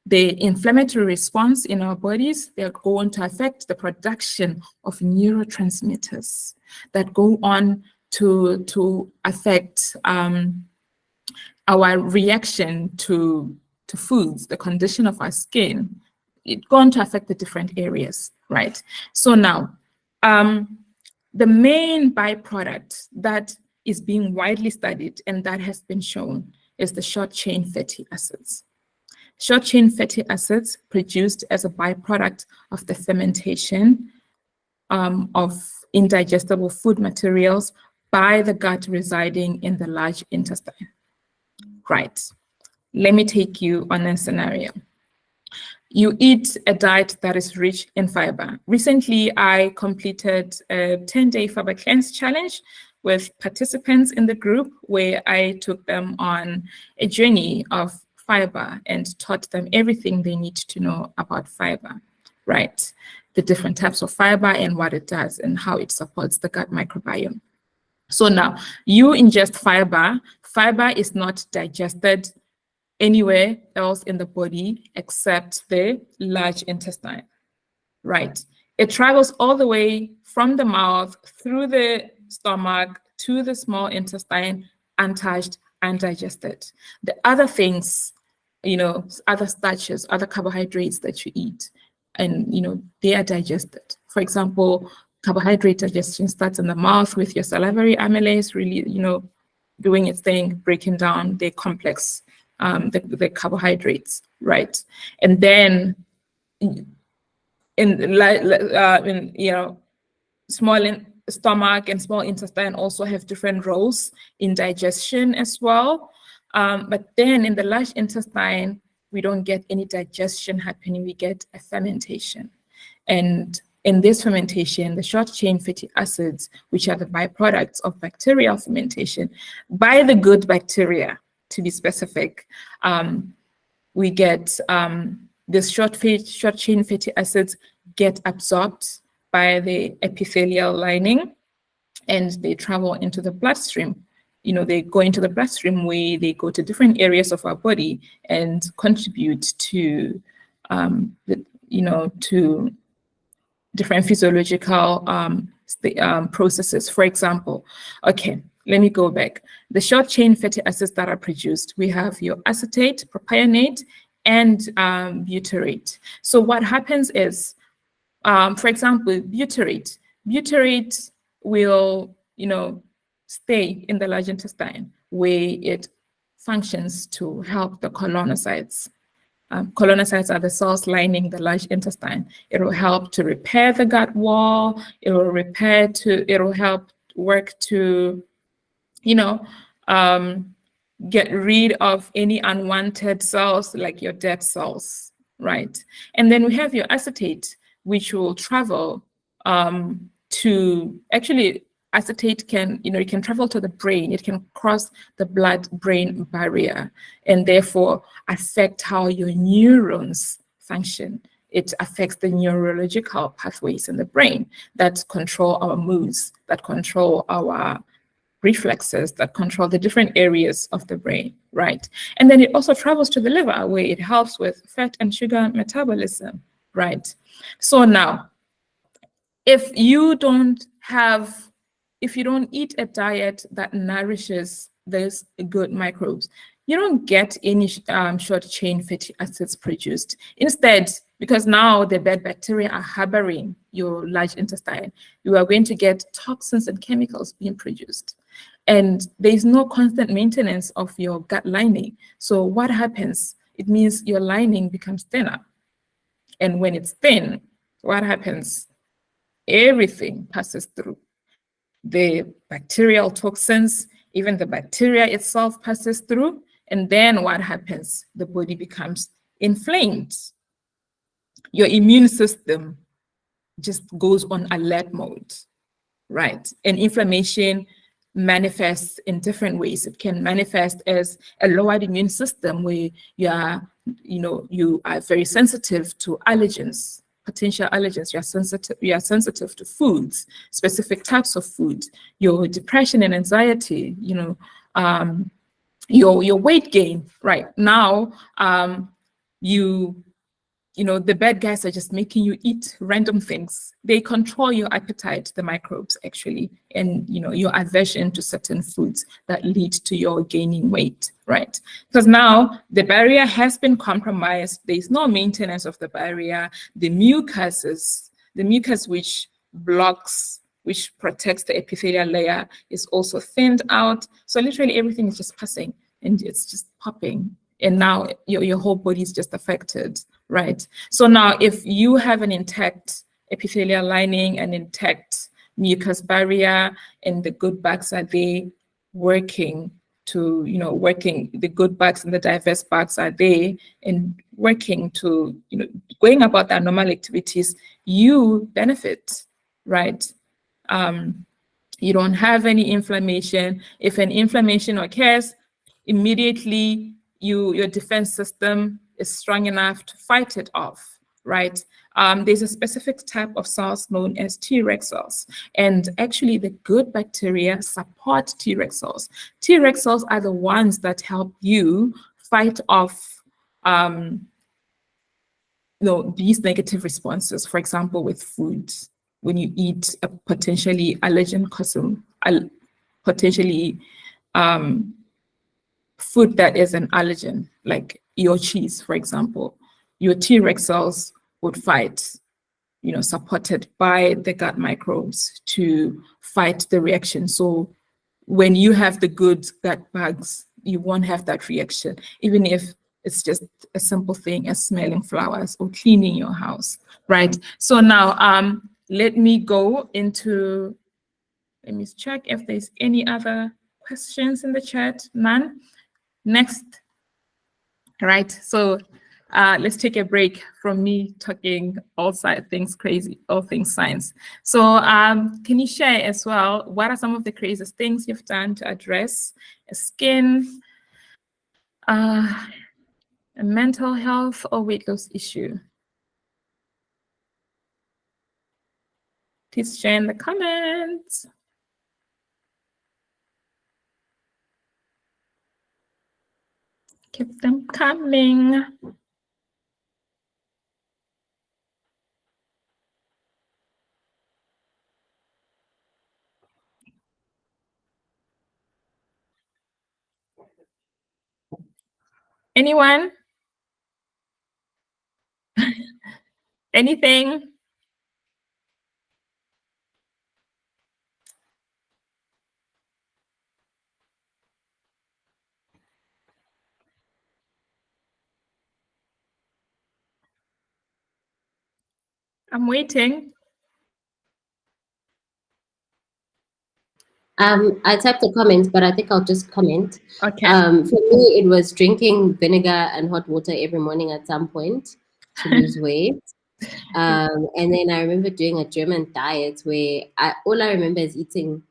the inflammatory response in our bodies. They go on to affect the production of neurotransmitters that go on to affect our reaction to foods, the condition of our skin. It's going to affect the different areas, right? So now, the main byproduct that is being widely studied and that has been shown is the short-chain fatty acids. Short-chain fatty acids produced as a byproduct of the fermentation of indigestible food materials by the gut residing in the large intestine. Right. Let me take you on a scenario. You eat a diet that is rich in fiber. Recently, I completed a 10-day fiber cleanse challenge with participants in the group where I took them on a journey of fiber and taught them everything they need to know about fiber, right? The different types of fiber and what it does and how it supports the gut microbiome. So now you ingest fiber. Fiber is not digested anywhere else in the body except the large intestine, right? It travels all the way from the mouth through the stomach to the small intestine, untouched, undigested. The other things, other starches, other carbohydrates that you eat, and they are digested. For example, carbohydrate digestion starts in the mouth with your salivary amylase, really, doing its thing, breaking down the complex, the carbohydrates, right? And then small stomach and small intestine also have different roles in digestion as well. But then in the large intestine, we don't get any digestion happening, we get a fermentation. And in this fermentation, the short-chain fatty acids, which are the byproducts of bacterial fermentation, by the good bacteria, to be specific, we get these short-chain fatty acids get absorbed by the epithelial lining, and they travel into the bloodstream. They go into the bloodstream where they go to different areas of our body and contribute to, to different physiological processes. For example, okay, let me go back. The short-chain fatty acids that are produced, we have your acetate, propionate, and butyrate. So what happens is, for example, butyrate will, stay in the large intestine where it functions to help the colonocytes colonocytes are the cells lining the large intestine. It will help to repair the gut wall. It will help work to, get rid of any unwanted cells like your dead cells, right? And then we have your acetate, which will travel to, actually, acetate can, it can travel to the brain. It can cross the blood-brain barrier and therefore affect how your neurons function. It affects the neurological pathways in the brain that control our moods, that control our reflexes, that control the different areas of the brain, right? And then it also travels to the liver where it helps with fat and sugar metabolism, right? So now, if you don't eat a diet that nourishes those good microbes, you don't get any short chain fatty acids produced. Instead, because now the bad bacteria are harboring your large intestine, you are going to get toxins and chemicals being produced. And there's no constant maintenance of your gut lining. So what happens? It means your lining becomes thinner. And when it's thin, what happens? Everything passes through. The bacterial toxins, even the bacteria itself passes through. And then what happens? The body becomes inflamed. Your immune system just goes on alert mode, right? And inflammation manifests in different ways. It can manifest as a lowered immune system where you are very sensitive to allergens, potential allergens. You are sensitive to foods, specific types of food. Your depression and anxiety, your weight gain. Right now, the bad guys are just making you eat random things. They control your appetite, the microbes actually, and your aversion to certain foods that lead to your gaining weight, right? Because now the barrier has been compromised. There's no maintenance of the barrier. The mucus which protects the epithelial layer is also thinned out. So literally everything is just passing and it's just popping. And now your whole body is just affected, right? So now if you have an intact epithelial lining, an intact mucus barrier, and the good bugs are there working, the good bugs and the diverse bugs are there and working to, going about their normal activities, you benefit, right? You don't have any inflammation. If an inflammation occurs, immediately your defense system is strong enough to fight it off, right? There's a specific type of cells known as Treg cells. And actually the good bacteria support Treg cells. Treg cells are the ones that help you fight off these negative responses, for example, with food. When you eat a potentially allergen potentially food that is an allergen, like your cheese, for example, your Treg cells would fight, supported by the gut microbes to fight the reaction. So when you have the good gut bugs, you won't have that reaction, even if it's just a simple thing as smelling flowers or cleaning your house, right? So now let me check if there's any other questions in the chat. None. Next. All right, so let's take a break from me talking all things crazy, all things science. So can you share as well, what are some of the craziest things you've done to address skin, a mental health or weight loss issue? Please share in the comments. Keep them coming. Anyone? Anything? I'm waiting. I typed a comment, but I think I'll just comment. Okay. For me, it was drinking vinegar and hot water every morning at some point to lose weight. And then I remember doing a German diet where all I remember is eating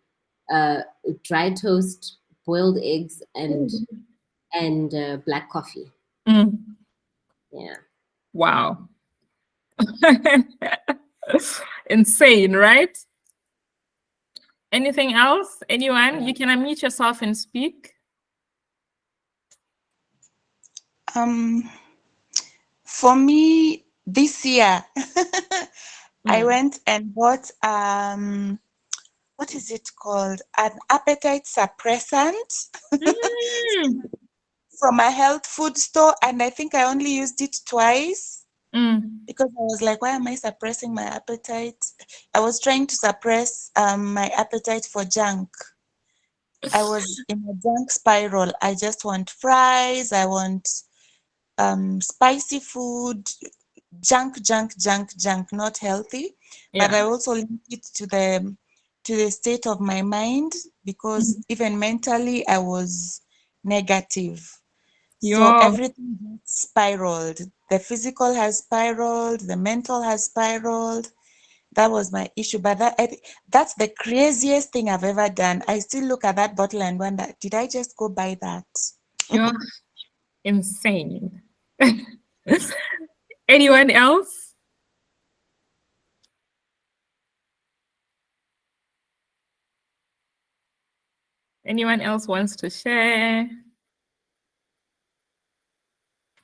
dry toast, boiled eggs, and black coffee. Mm. Yeah. Wow. Insane, right? Anything else? Anyone? You can unmute yourself and speak. For me, this year, I went and bought what is it called? An appetite suppressant from a health food store, and I think I only used it twice. Because I was like, why am I suppressing my appetite? I was trying to suppress my appetite for junk. I was in a junk spiral. I just want fries. I want spicy food, junk, not healthy. Yeah. But I also link it to the state of my mind, because even mentally I was negative. So everything just spiraled. The physical has spiraled, the mental has spiraled. That was my issue. But that's the craziest thing I've ever done. I still look at that bottle and wonder, did I just go buy that? You're insane. Anyone else? Anyone else wants to share?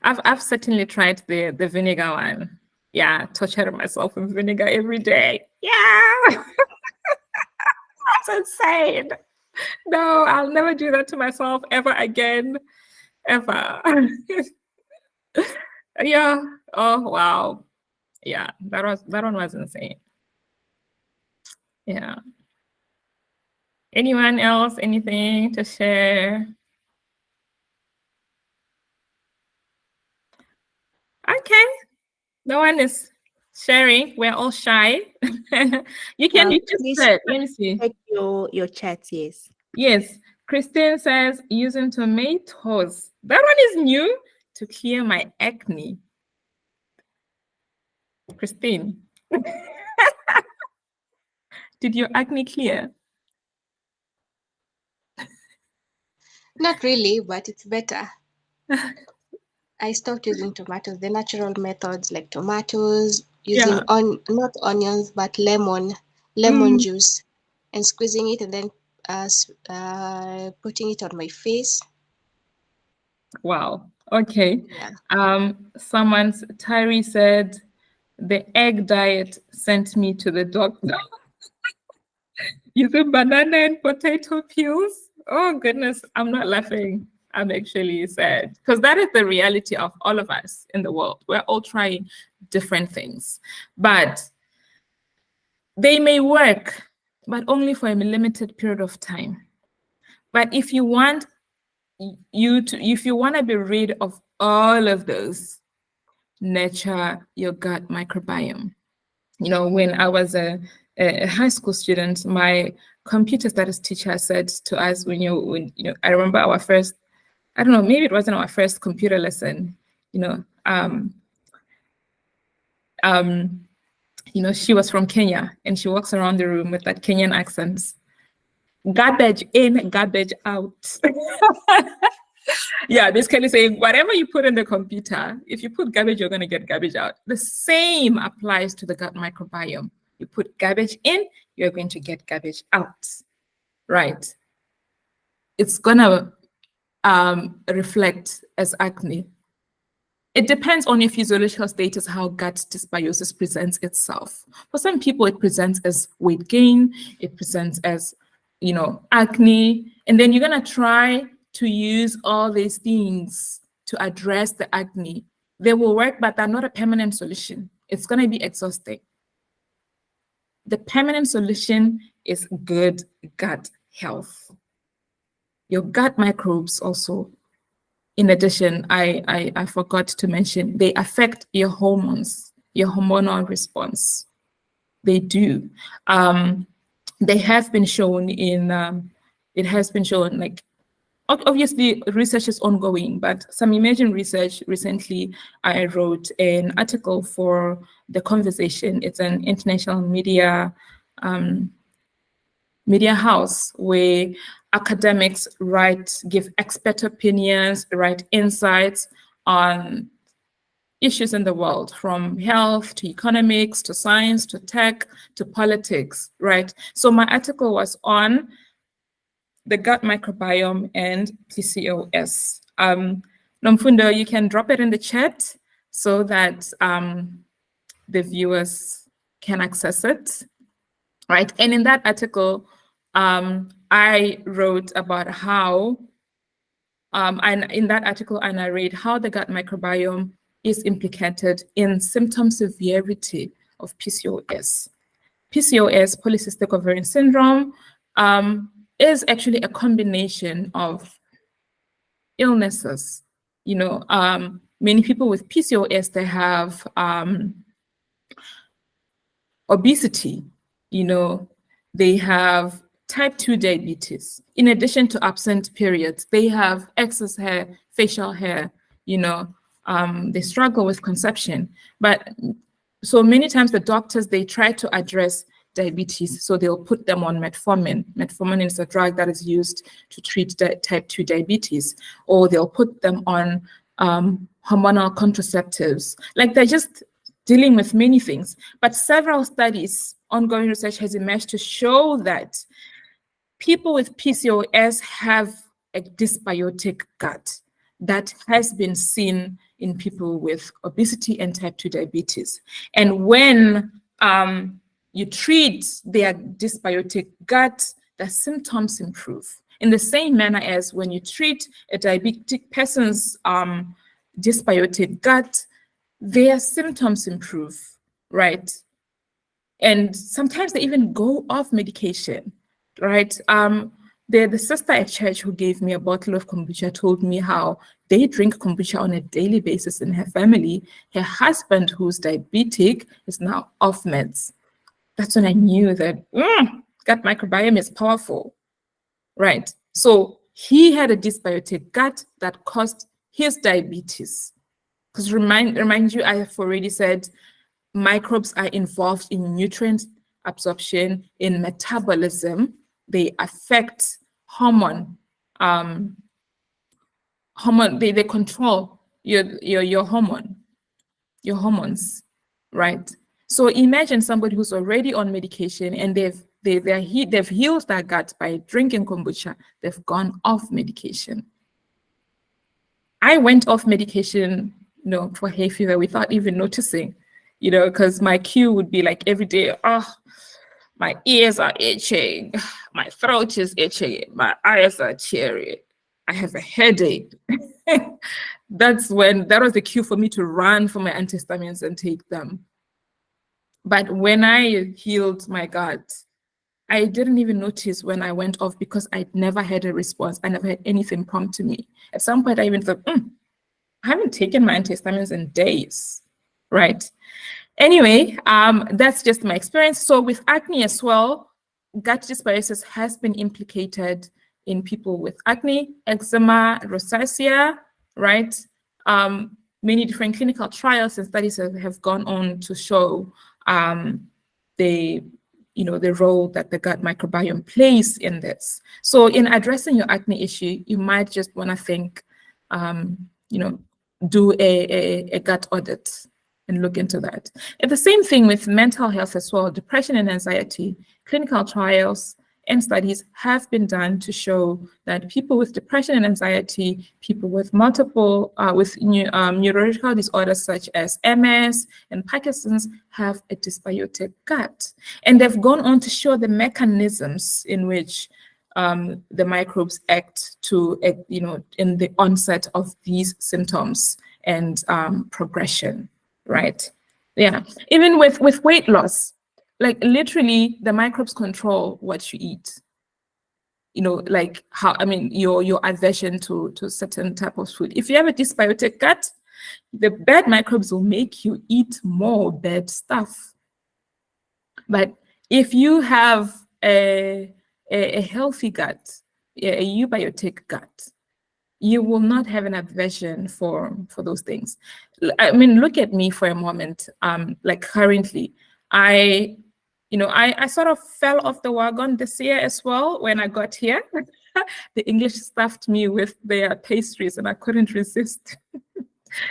I've certainly tried the vinegar one. Yeah, torture myself with vinegar every day. Yeah. That's insane. No, I'll never do that to myself ever again. Ever. Yeah. Oh wow. Yeah, that one was insane. Yeah. Anyone else? Anything to share? Okay. No one is sharing. We're all shy. You can you just please said, let me see. check your chat, yes. Yes. Christine says using tomatoes. That one is new to clear my acne. Christine. Did your acne clear? Not really, but it's better. I stopped using tomatoes, the natural methods like tomatoes, using not onions, but lemon juice, and squeezing it and then putting it on my face. Wow. Okay. Yeah. Tyree said the egg diet sent me to the doctor. Using banana and potato peels. Oh goodness, I'm not laughing. I'm actually sad, because that is the reality of all of us in the world. We're all trying different things, but they may work, but only for a limited period of time. But if you want to be rid of all of those, nurture your gut microbiome. You know, when I was a high school student, my computer studies teacher said to us, I remember our first, I don't know, maybe it wasn't our first computer lesson, she was from Kenya and she walks around the room with that Kenyan accent. Garbage in, garbage out. Yeah, basically saying whatever you put in the computer, if you put garbage, you're going to get garbage out. The same applies to the gut microbiome. You put garbage in, you're going to get garbage out, right? It's going to reflect as acne. It depends on your physiological status, how gut dysbiosis presents itself. For some people, it presents as weight gain, it presents as, acne, and then you're going to try to use all these things to address the acne. They will work, but they're not a permanent solution. It's going to be exhausting. The permanent solution is good gut health. Your gut microbes also, in addition, I forgot to mention, they affect your hormones, your hormonal response. they do. They have been shown in, it has been shown, like, obviously research is ongoing, but some emerging research. Recently, I wrote an article for The Conversation. It's an international media house where academics give expert opinions, write insights on issues in the world, from health to economics to science to tech to politics, right? So my article was on the gut microbiome and PCOS. Nomfundo, you can drop it in the chat so that the viewers can access it, right? And in that article, I wrote about how, and in that article, I narrate how the gut microbiome is implicated in symptom severity of PCOS. PCOS, polycystic ovarian syndrome, is actually a combination of illnesses. You know, many people with PCOS, they have obesity, you know, they have type 2 diabetes. In addition to absent periods, they have excess hair, facial hair, you know, they struggle with conception. But so many times the doctors, they try to address diabetes, so they'll put them on metformin. Metformin is a drug that is used to treat type 2 diabetes, or they'll put them on hormonal contraceptives. Like, they're just dealing with many things. But several studies, ongoing research has emerged to show that people with PCOS have a dysbiotic gut that has been seen in people with obesity and type 2 diabetes. And when you treat their dysbiotic gut, the symptoms improve. In the same manner as when you treat a diabetic person's dysbiotic gut, their symptoms improve, right? And sometimes they even go off medication, right? The sister at church who gave me a bottle of kombucha told me how they drink kombucha on a daily basis in her family. Her husband, who's diabetic, is now off meds. That's when I knew that gut microbiome is powerful, right? So he had a dysbiotic gut that caused his diabetes. Because remind you, I have already said microbes are involved in nutrient absorption, in metabolism. They affect hormone. They control your hormones, right? So imagine somebody who's already on medication and they've healed their gut by drinking kombucha. They've gone off medication. I went off medication, you know, for hay fever without even noticing, you know, because my cue would be like every day, my ears are itching, my throat is itching, my eyes are teary, I have a headache. That was the cue for me to run for my antihistamines and take them. But when I healed my gut, I didn't even notice when I went off because I never had a response. I never had anything prompt to me. At some point, I even thought, I haven't taken my antihistamines in days, right? Anyway, that's just my experience. So with acne as well, gut dysbiosis has been implicated in people with acne, eczema, rosacea, right? Many different clinical trials and studies have gone on to show the role that the gut microbiome plays in this. So in addressing your acne issue, you might just want to think, do a gut audit and look into that. And the same thing with mental health as well, depression and anxiety. Clinical trials and studies have been done to show that people with depression and anxiety, people with multiple, neurological disorders such as MS and Parkinson's have a dysbiotic gut. And they've gone on to show the mechanisms in which the microbes act in the onset of these symptoms and progression, right? Yeah, even with weight loss, like literally the microbes control what you eat. You know, like your aversion to certain type of food. If you have a dysbiotic gut, the bad microbes will make you eat more bad stuff. But if you have a healthy gut, a eubiotic gut, you will not have an aversion for those things. I mean, look at me for a moment. Like currently, I sort of fell off the wagon this year as well when I got here. The English stuffed me with their pastries and I couldn't resist.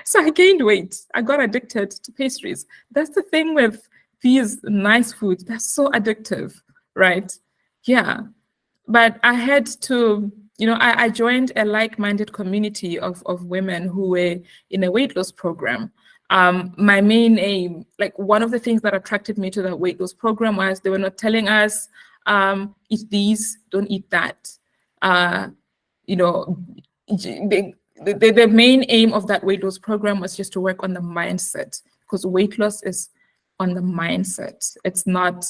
So I gained weight. I got addicted to pastries. That's the thing with these nice foods. They're so addictive, right? Yeah. But I had to, I joined a like-minded community of women who were in a weight loss program. My main aim, like one of the things that attracted me to the weight loss program was they were not telling us, eat these, don't eat that. The main aim of that weight loss program was just to work on the mindset, because weight loss is on the mindset. It's not,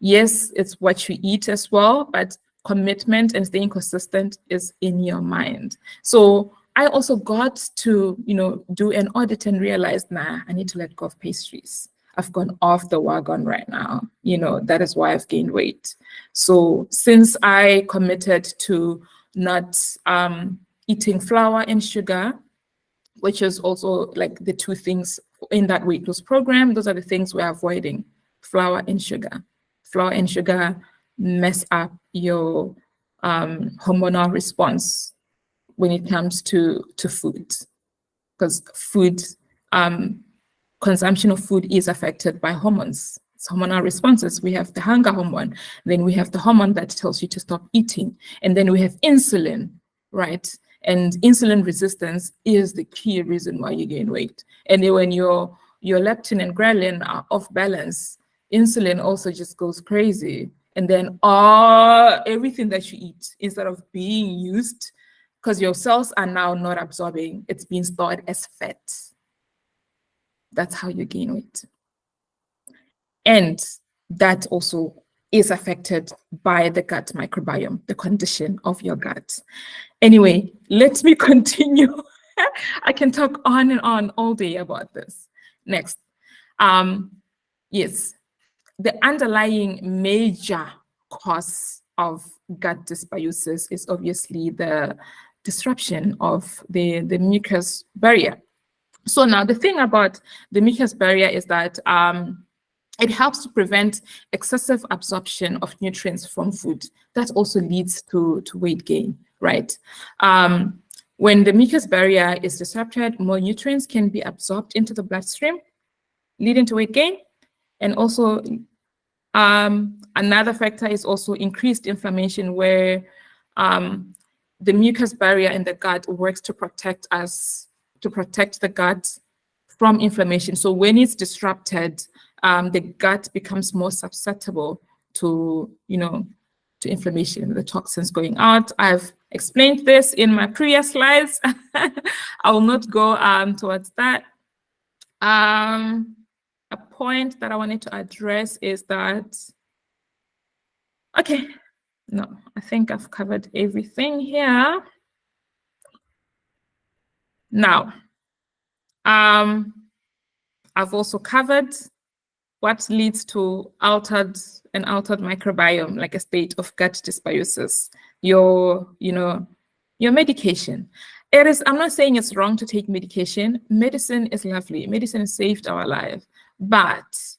yes, it's what you eat as well, but commitment and staying consistent is in your mind. So I also got to, do an audit and realize, nah, I need to let go of pastries. I've gone off the wagon right now. That is why I've gained weight. So since I committed to not eating flour and sugar, which is also like the two things in that weight loss program, those are the things we're avoiding, flour and sugar. Flour and sugar mess up your hormonal response when it comes to food, because food consumption of food is affected by hormones. It's hormonal responses. We have the hunger hormone, then we have the hormone that tells you to stop eating, and then we have insulin, right? And insulin resistance is the key reason why you gain weight. And then when your leptin and ghrelin are off balance, insulin also just goes crazy. And then everything that you eat, instead of being used, because your cells are now not absorbing, it's being stored as fat. That's how you gain weight. And that also is affected by the gut microbiome, the condition of your gut. Anyway, let me continue. I can talk on and on all day about this. Next. Yes, the underlying major cause of gut dysbiosis is obviously the disruption of the mucus barrier. So now the thing about the mucus barrier is that it helps to prevent excessive absorption of nutrients from food. That also leads to weight gain, right? When the mucus barrier is disrupted, more nutrients can be absorbed into the bloodstream, leading to weight gain. And also, another factor is also increased inflammation, where the mucus barrier in the gut works to protect the gut from inflammation. So when it's disrupted, the gut becomes more susceptible to, to inflammation, the toxins going out. I've explained this in my previous slides. I will not go towards that. A point that I wanted to address is that, okay, no, I think I've covered everything here. Now, I've also covered what leads to altered microbiome, like a state of gut dysbiosis. Your medication. I'm not saying it's wrong to take medication. Medicine is lovely. Medicine saved our life. But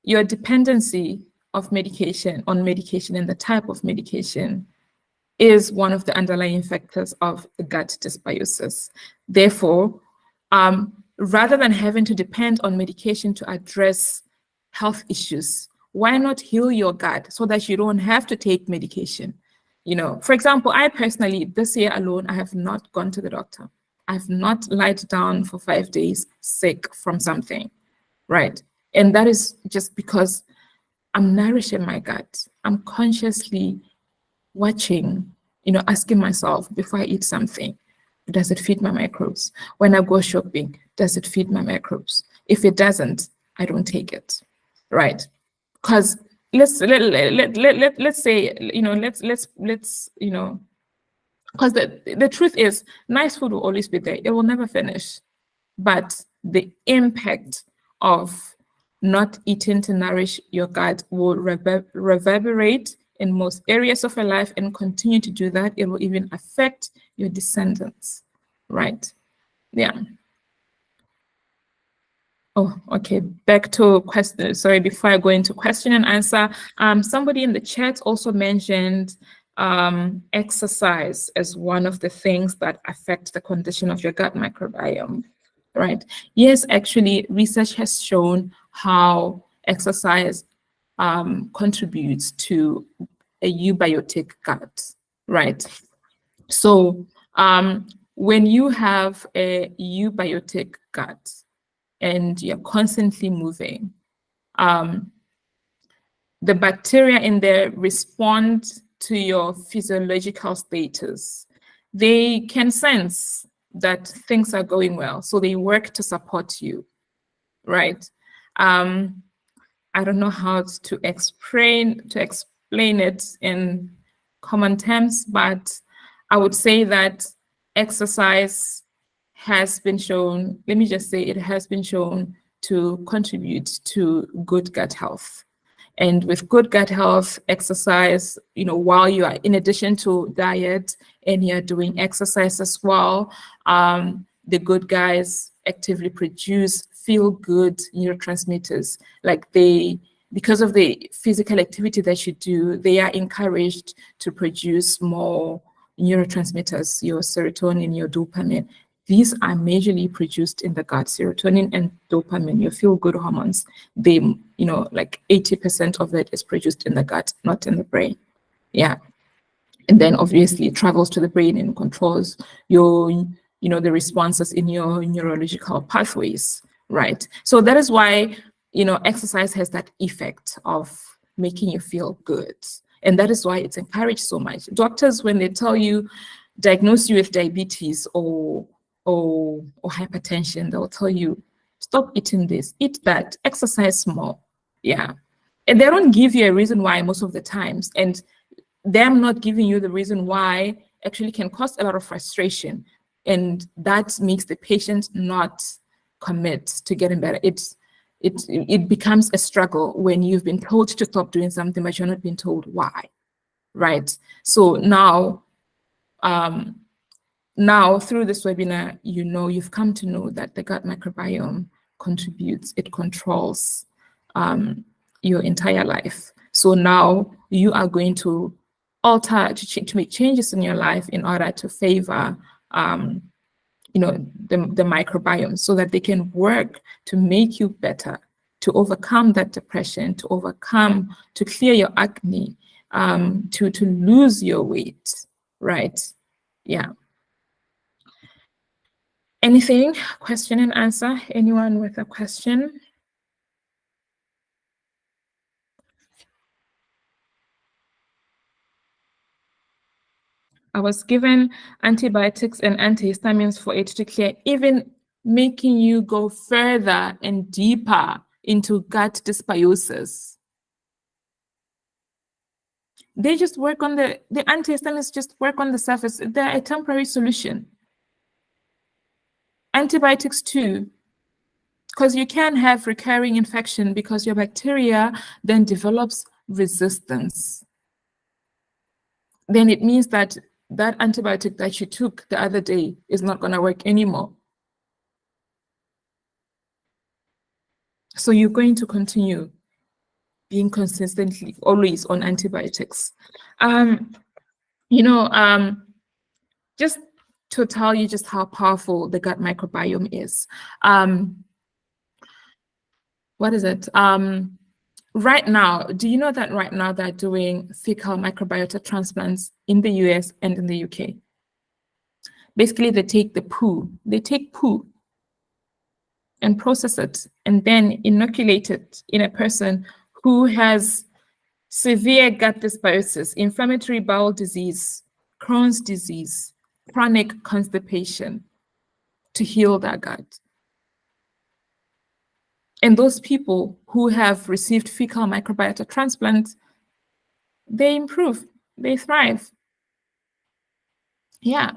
your dependency on medication and the type of medication is one of the underlying factors of the gut dysbiosis. Therefore, rather than having to depend on medication to address health issues, why not heal your gut so that you don't have to take medication? For example, I personally, this year alone, I have not gone to the doctor. I've not lied down for 5 days sick from something, right? And that is just because I'm nourishing my gut. I'm consciously watching, asking myself before I eat something, does it feed my microbes? When I go shopping, does it feed my microbes? If it doesn't, I don't take it, right? Because let's say, because the truth is, nice food will always be there. It will never finish. But the impact of not eating to nourish your gut will reverberate in most areas of your life and continue to do that. It will even affect your descendants, right? Yeah. Oh, okay. Back to question. Sorry, before I go into question and answer, somebody in the chat also mentioned exercise as one of the things that affect the condition of your gut microbiome, right? Yes, actually, research has shown how exercise contributes to a eubiotic gut, right? So when you have a eubiotic gut and you're constantly moving, the bacteria in there respond to your physiological status. They can sense that things are going well, so they work to support you, right? I don't know how to explain it in common terms, but I would say that exercise has been shown, let me just say it has been shown to contribute to good gut health. And with good gut health, exercise, while you are, in addition to diet and you're doing exercise as well, the good guys actively produce feel-good neurotransmitters. Like because of the physical activity that you do, they are encouraged to produce more neurotransmitters, your serotonin, your dopamine. These are majorly produced in the gut. Serotonin and dopamine, your feel-good hormones, they, like 80% of it is produced in the gut, not in the brain. Yeah. And then obviously it travels to the brain and controls your, the responses in your neurological pathways, right? So that is why, exercise has that effect of making you feel good. And that is why it's encouraged so much. Doctors, when they diagnose you with diabetes or hypertension, they'll tell you, stop eating this, eat that, exercise more. Yeah. And they don't give you a reason why most of the times. And them not giving you the reason why actually can cause a lot of frustration. And that makes the patient not commit to getting better. It becomes a struggle when you've been told to stop doing something, but you're not being told why, right? So now through this webinar, you've come to know that the gut microbiome contributes, it controls your entire life. So now you are going to alter, to make changes in your life in order to favor the microbiome, so that they can work to make you better, to overcome that depression, to clear your acne, to lose your weight, right? Yeah. Anything? Question and answer? Anyone with a question? I was given antibiotics and antihistamines for it to clear, even making you go further and deeper into gut dysbiosis. They just work on the antihistamines just work on the surface. They're a temporary solution. Antibiotics too, because you can have recurring infection because your bacteria then develops resistance. Then it means that antibiotic that you took the other day is not going to work anymore. So you're going to continue being consistently always on antibiotics. Just to tell you just how powerful the gut microbiome is. What is it? Right now, do you know that right now they're doing fecal microbiota transplants in the US and in the UK? Basically, they take poo and process it and then inoculate it in a person who has severe gut dysbiosis, inflammatory bowel disease, Crohn's disease, chronic constipation, to heal their gut. And those people who have received fecal microbiota transplant, they improve, they thrive. Yeah.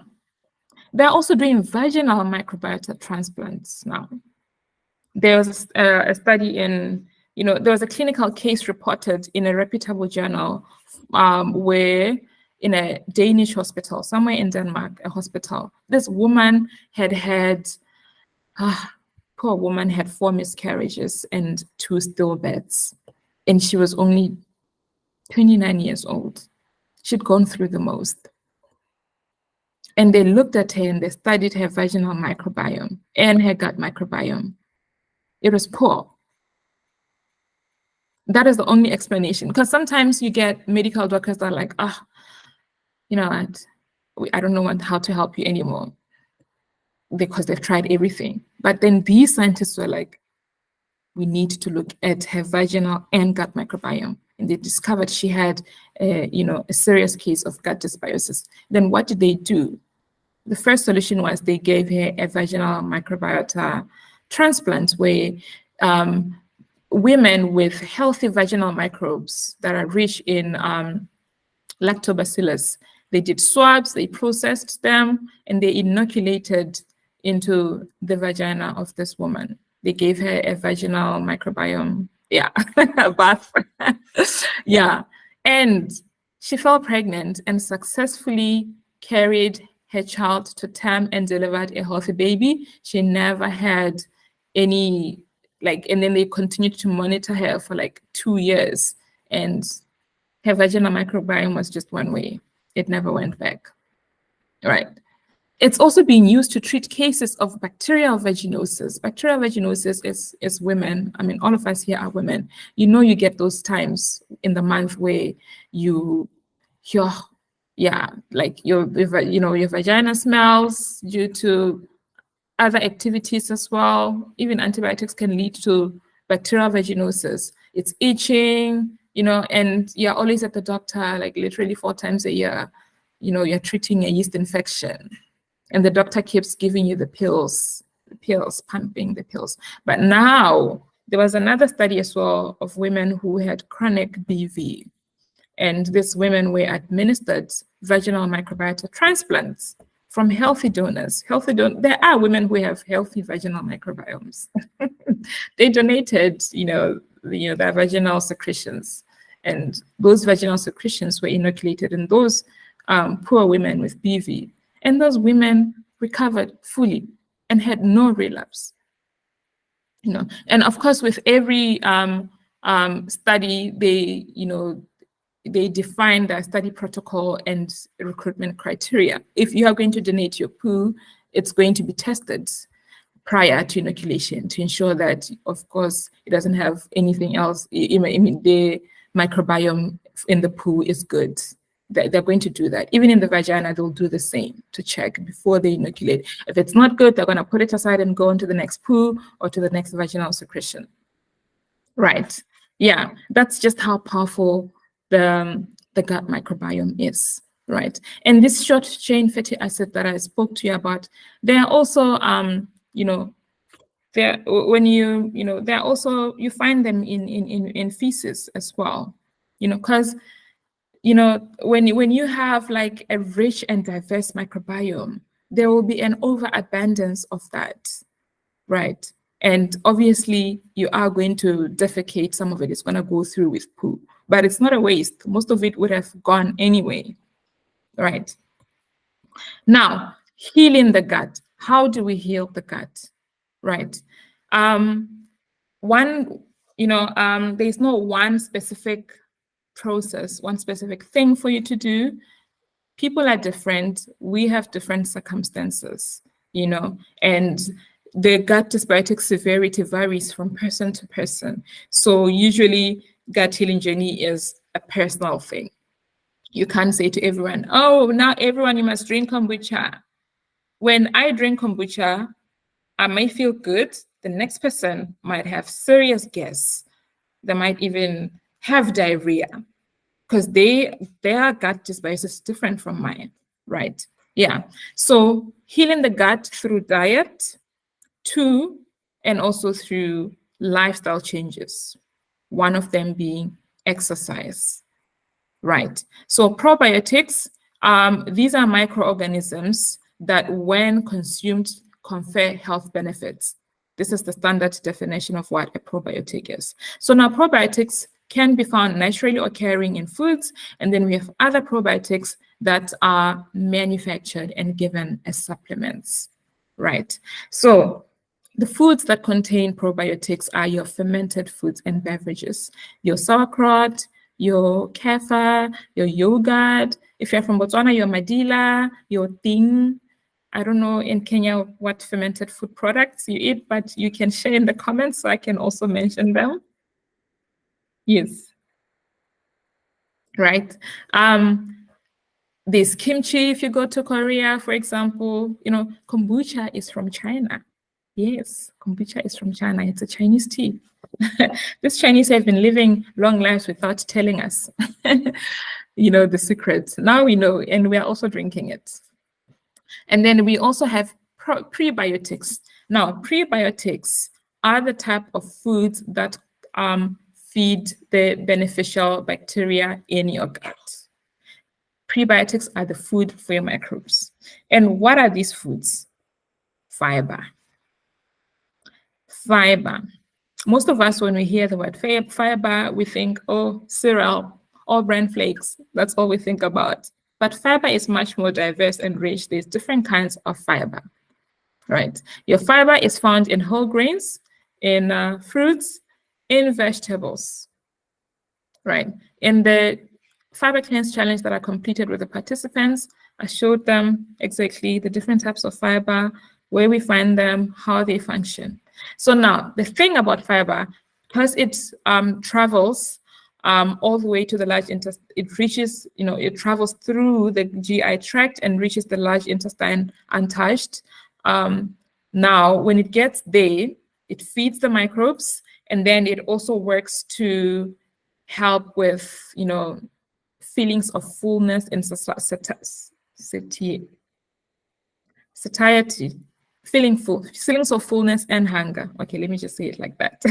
They're also doing vaginal microbiota transplants now. There was a study in there was a clinical case reported in a reputable journal where in a Danish hospital, somewhere in Denmark, a hospital, this woman poor woman had 4 miscarriages and 2 stillbirths. And she was only 29 years old. She'd gone through the most. And they looked at her and they studied her vaginal microbiome and her gut microbiome. It was poor. That is the only explanation. Because sometimes you get medical doctors that are like, you know what, I don't know how to help you anymore, because they've tried everything. But then these scientists were like, we need to look at her vaginal and gut microbiome. And they discovered she had a serious case of gut dysbiosis. Then what did they do? The first solution was they gave her a vaginal microbiota transplant, where women with healthy vaginal microbes that are rich in lactobacillus, they did swabs, they processed them, and they inoculated into the vagina of this woman. They gave her a vaginal microbiome, a bath. And she fell pregnant and successfully carried her child to term and delivered a healthy baby. She never had any, and then they continued to monitor her for 2 years, and her vaginal microbiome was just one way. It never went back, right? It's also being used to treat cases of bacterial vaginosis. Bacterial vaginosis is women. I mean, all of us here are women. You get those times in the month where your vagina smells due to other activities as well. Even antibiotics can lead to bacterial vaginosis. It's itching, and you're always at the doctor, literally 4 times a year. You're treating a yeast infection. And the doctor keeps giving you the pills, pumping the pills. But now there was another study as well of women who had chronic BV. And these women were administered vaginal microbiota transplants from healthy donors. There are women who have healthy vaginal microbiomes. They donated, their vaginal secretions. And those vaginal secretions were inoculated in those poor women with BV. And those women recovered fully and had no relapse. And of course, with every study, they define the study protocol and recruitment criteria. If you are going to donate your poo, it's going to be tested prior to inoculation to ensure that, of course, it doesn't have anything else. The microbiome in the poo is good. They're going to do that. Even in the vagina, they'll do the same to check before they inoculate. If it's not good, they're going to put it aside and go on to the next poo or to the next vaginal secretion. Right. Yeah, that's just how powerful the gut microbiome is. Right. And this short chain fatty acid that I spoke to you about, they're also, they're also, you find them in feces as well, because when you have a rich and diverse microbiome, there will be an overabundance of that, right? And obviously, you are going to defecate. Some of it is going to go through with poo, but it's not a waste. Most of it would have gone anyway, right? Now, healing the gut. How do we heal the gut, right? There's no one specific process, one specific thing for you to do. People are different. We have different circumstances, and the gut dysbiotic severity varies from person to person. So usually gut healing journey is a personal thing. You can't say to everyone, oh, now everyone, you must drink kombucha. When I drink kombucha, I might feel good. The next person might have serious gas. They might even have diarrhea because their gut dysbiosis is different from mine, right? Yeah. So healing the gut through diet, 2, and also through lifestyle changes. One of them being exercise, right? So probiotics, these are microorganisms that when consumed confer health benefits. This is the standard definition of what a probiotic is. So now probiotics can be found naturally occurring in foods, and then we have other probiotics that are manufactured and given as supplements, right? So the foods that contain probiotics are your fermented foods and beverages, your sauerkraut, your kefir, your yogurt. If you're from Botswana, your madila, your ting. I don't know in Kenya what fermented food products you eat, but you can share in the comments so I can also mention them. Yes. Right. There's kimchi if you go to Korea, for example. You know, kombucha is from China. Yes, kombucha is from China. It's a Chinese tea. These Chinese have been living long lives without telling us, you know, the secrets. Now we know, and we are also drinking it. And then we also have prebiotics. Now, prebiotics are the type of foods that feed the beneficial bacteria in your gut. Prebiotics are the food for your microbes. And what are these foods? Fiber. Fiber. Most of us, when we hear the word fiber, we think, oh, cereal or bran flakes. That's all we think about. But fiber is much more diverse and rich. There's different kinds of fiber, right? Your fiber is found in whole grains, in fruits, in vegetables, right? In the Fiber Cleanse Challenge that I completed with the participants, I showed them exactly the different types of fiber, where we find them, how they function. So now, the thing about fiber, because it travels all the way to the large intestine, it reaches, you know, it travels through the GI tract and reaches the large intestine untouched. Now, when it gets there, it feeds the microbes, and then it also works to help with, you know, feelings of fullness and satiety, feelings of fullness and hunger. Okay, let me just say it like that.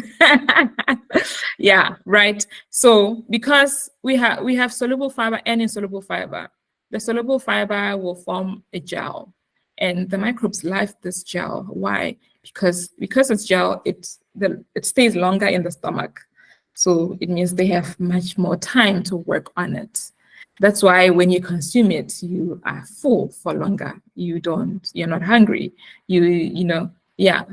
Yeah, right. So because we have soluble fiber and insoluble fiber, the soluble fiber will form a gel, and the microbes like this gel. Why? Because it's gel, it stays longer in the stomach. So it means they have much more time to work on it. That's why when you consume it, you are full for longer. You're not hungry. You know, yeah,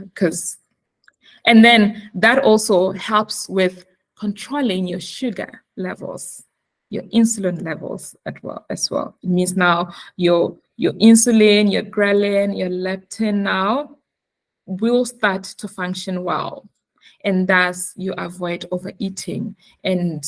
and then that also helps with controlling your sugar levels, your insulin levels as well. It means now your insulin, your ghrelin, your leptin now will start to function well. And thus you avoid overeating, and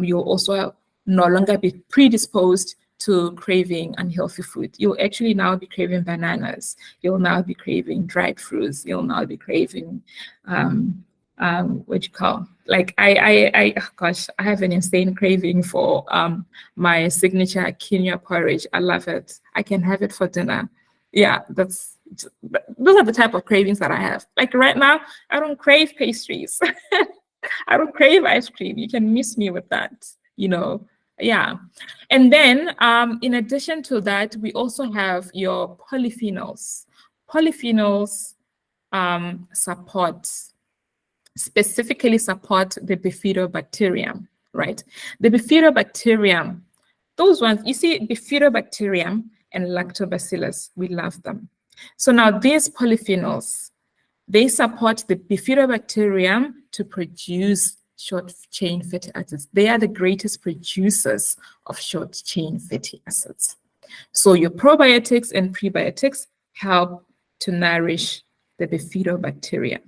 you'll also no longer be predisposed to craving unhealthy food. You'll actually now be craving bananas. You'll now be craving dried fruits. You'll now be craving, like gosh, I have an insane craving for my signature quinoa porridge. I love it. I can have it for dinner. Yeah, those are the type of cravings that I have. Like right now, I don't crave pastries. I don't crave ice cream. You can miss me with that, you know. Yeah. And then in addition to that, we also have your polyphenols. Polyphenols specifically support the bifidobacterium, right? The bifidobacterium, those ones, you see, bifidobacterium and lactobacillus, we love them. So now these polyphenols, they support the bifidobacterium to produce short-chain fatty acids. They are the greatest producers of short-chain fatty acids. So your probiotics and prebiotics help to nourish the bifidobacteria,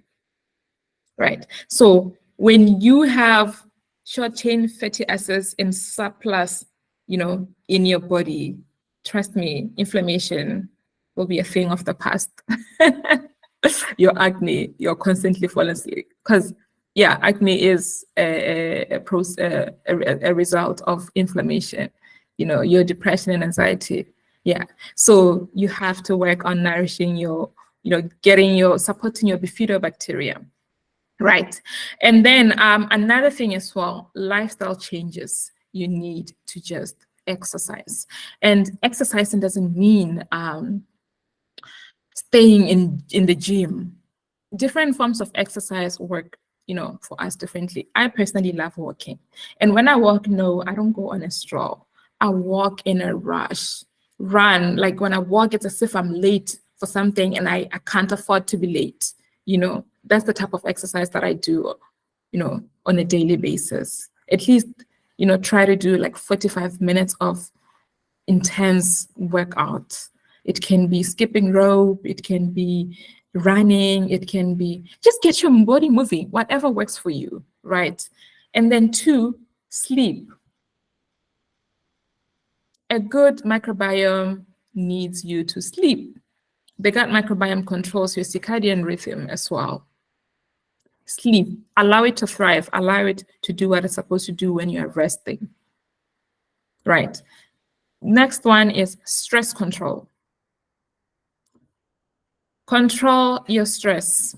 right? So when you have short-chain fatty acids in surplus, you know, in your body, trust me, inflammation will be a thing of the past. Your acne, you're constantly falling asleep, because yeah, acne is a result of inflammation, you know, your depression and anxiety. Yeah, so you have to work on nourishing your, you know, supporting your bifidobacteria, right? And then another thing as well, lifestyle changes. You need to just exercise, and exercising doesn't mean staying in the gym. different forms of exercise work, for us differently. I personally love walking. And when I walk, no, I don't go on a stroll. I walk in a rush, run. Like when I walk, it's as if I'm late for something and I can't afford to be late. That's the type of exercise that I do, on a daily basis. At least, try to do like 45 minutes of intense workout. It can be skipping rope, it can be running, it can be just get your body moving, whatever works for you, right? And then 2, sleep. A good microbiome needs you to sleep. The gut microbiome controls your circadian rhythm as well. Sleep, allow it to thrive, allow it to do what it's supposed to do when you're resting, right? Next one is stress control. Control your stress.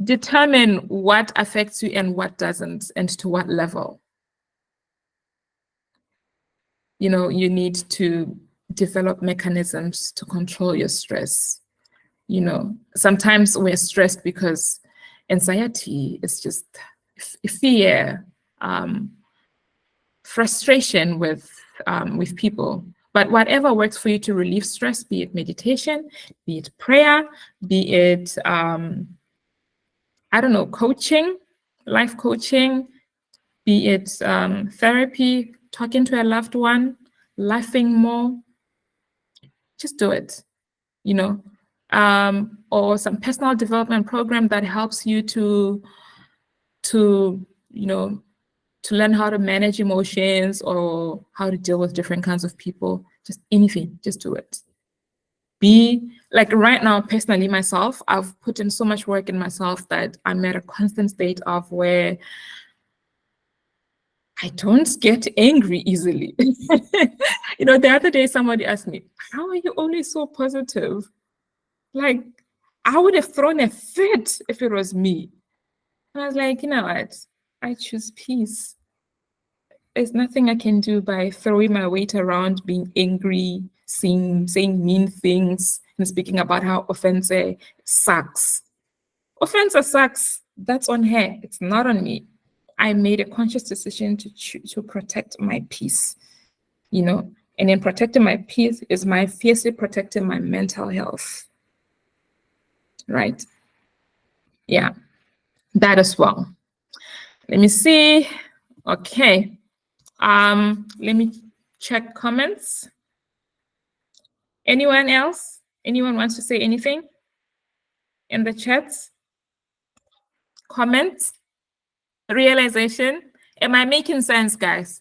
Determine what affects you and what doesn't, and to what level. You need to develop mechanisms to control your stress. Sometimes we're stressed because anxiety is just fear, frustration with people. But whatever works for you to relieve stress, be it meditation, be it prayer, be it, coaching, life coaching, be it therapy, talking to a loved one, laughing more, just do it, or some personal development program that helps you to learn how to manage emotions or how to deal with different kinds of people. Just anything, just do it. Be like right now, personally, myself, I've put in so much work in myself that I'm at a constant state of where I don't get angry easily. The other day somebody asked me, how are you always so positive? Like, I would have thrown a fit if it was me. And I was like, you know what? I choose peace. There's nothing I can do by throwing my weight around, being angry, saying mean things, and speaking about how offense sucks. Offense sucks. That's on her. It's not on me. I made a conscious decision to protect my peace, and in protecting my peace is my fiercely protecting my mental health, right? Yeah, that as well. Let me see. Okay. Let me check comments. Anyone else? Anyone wants to say anything in the chats? Comments? Realization? Am I making sense, guys?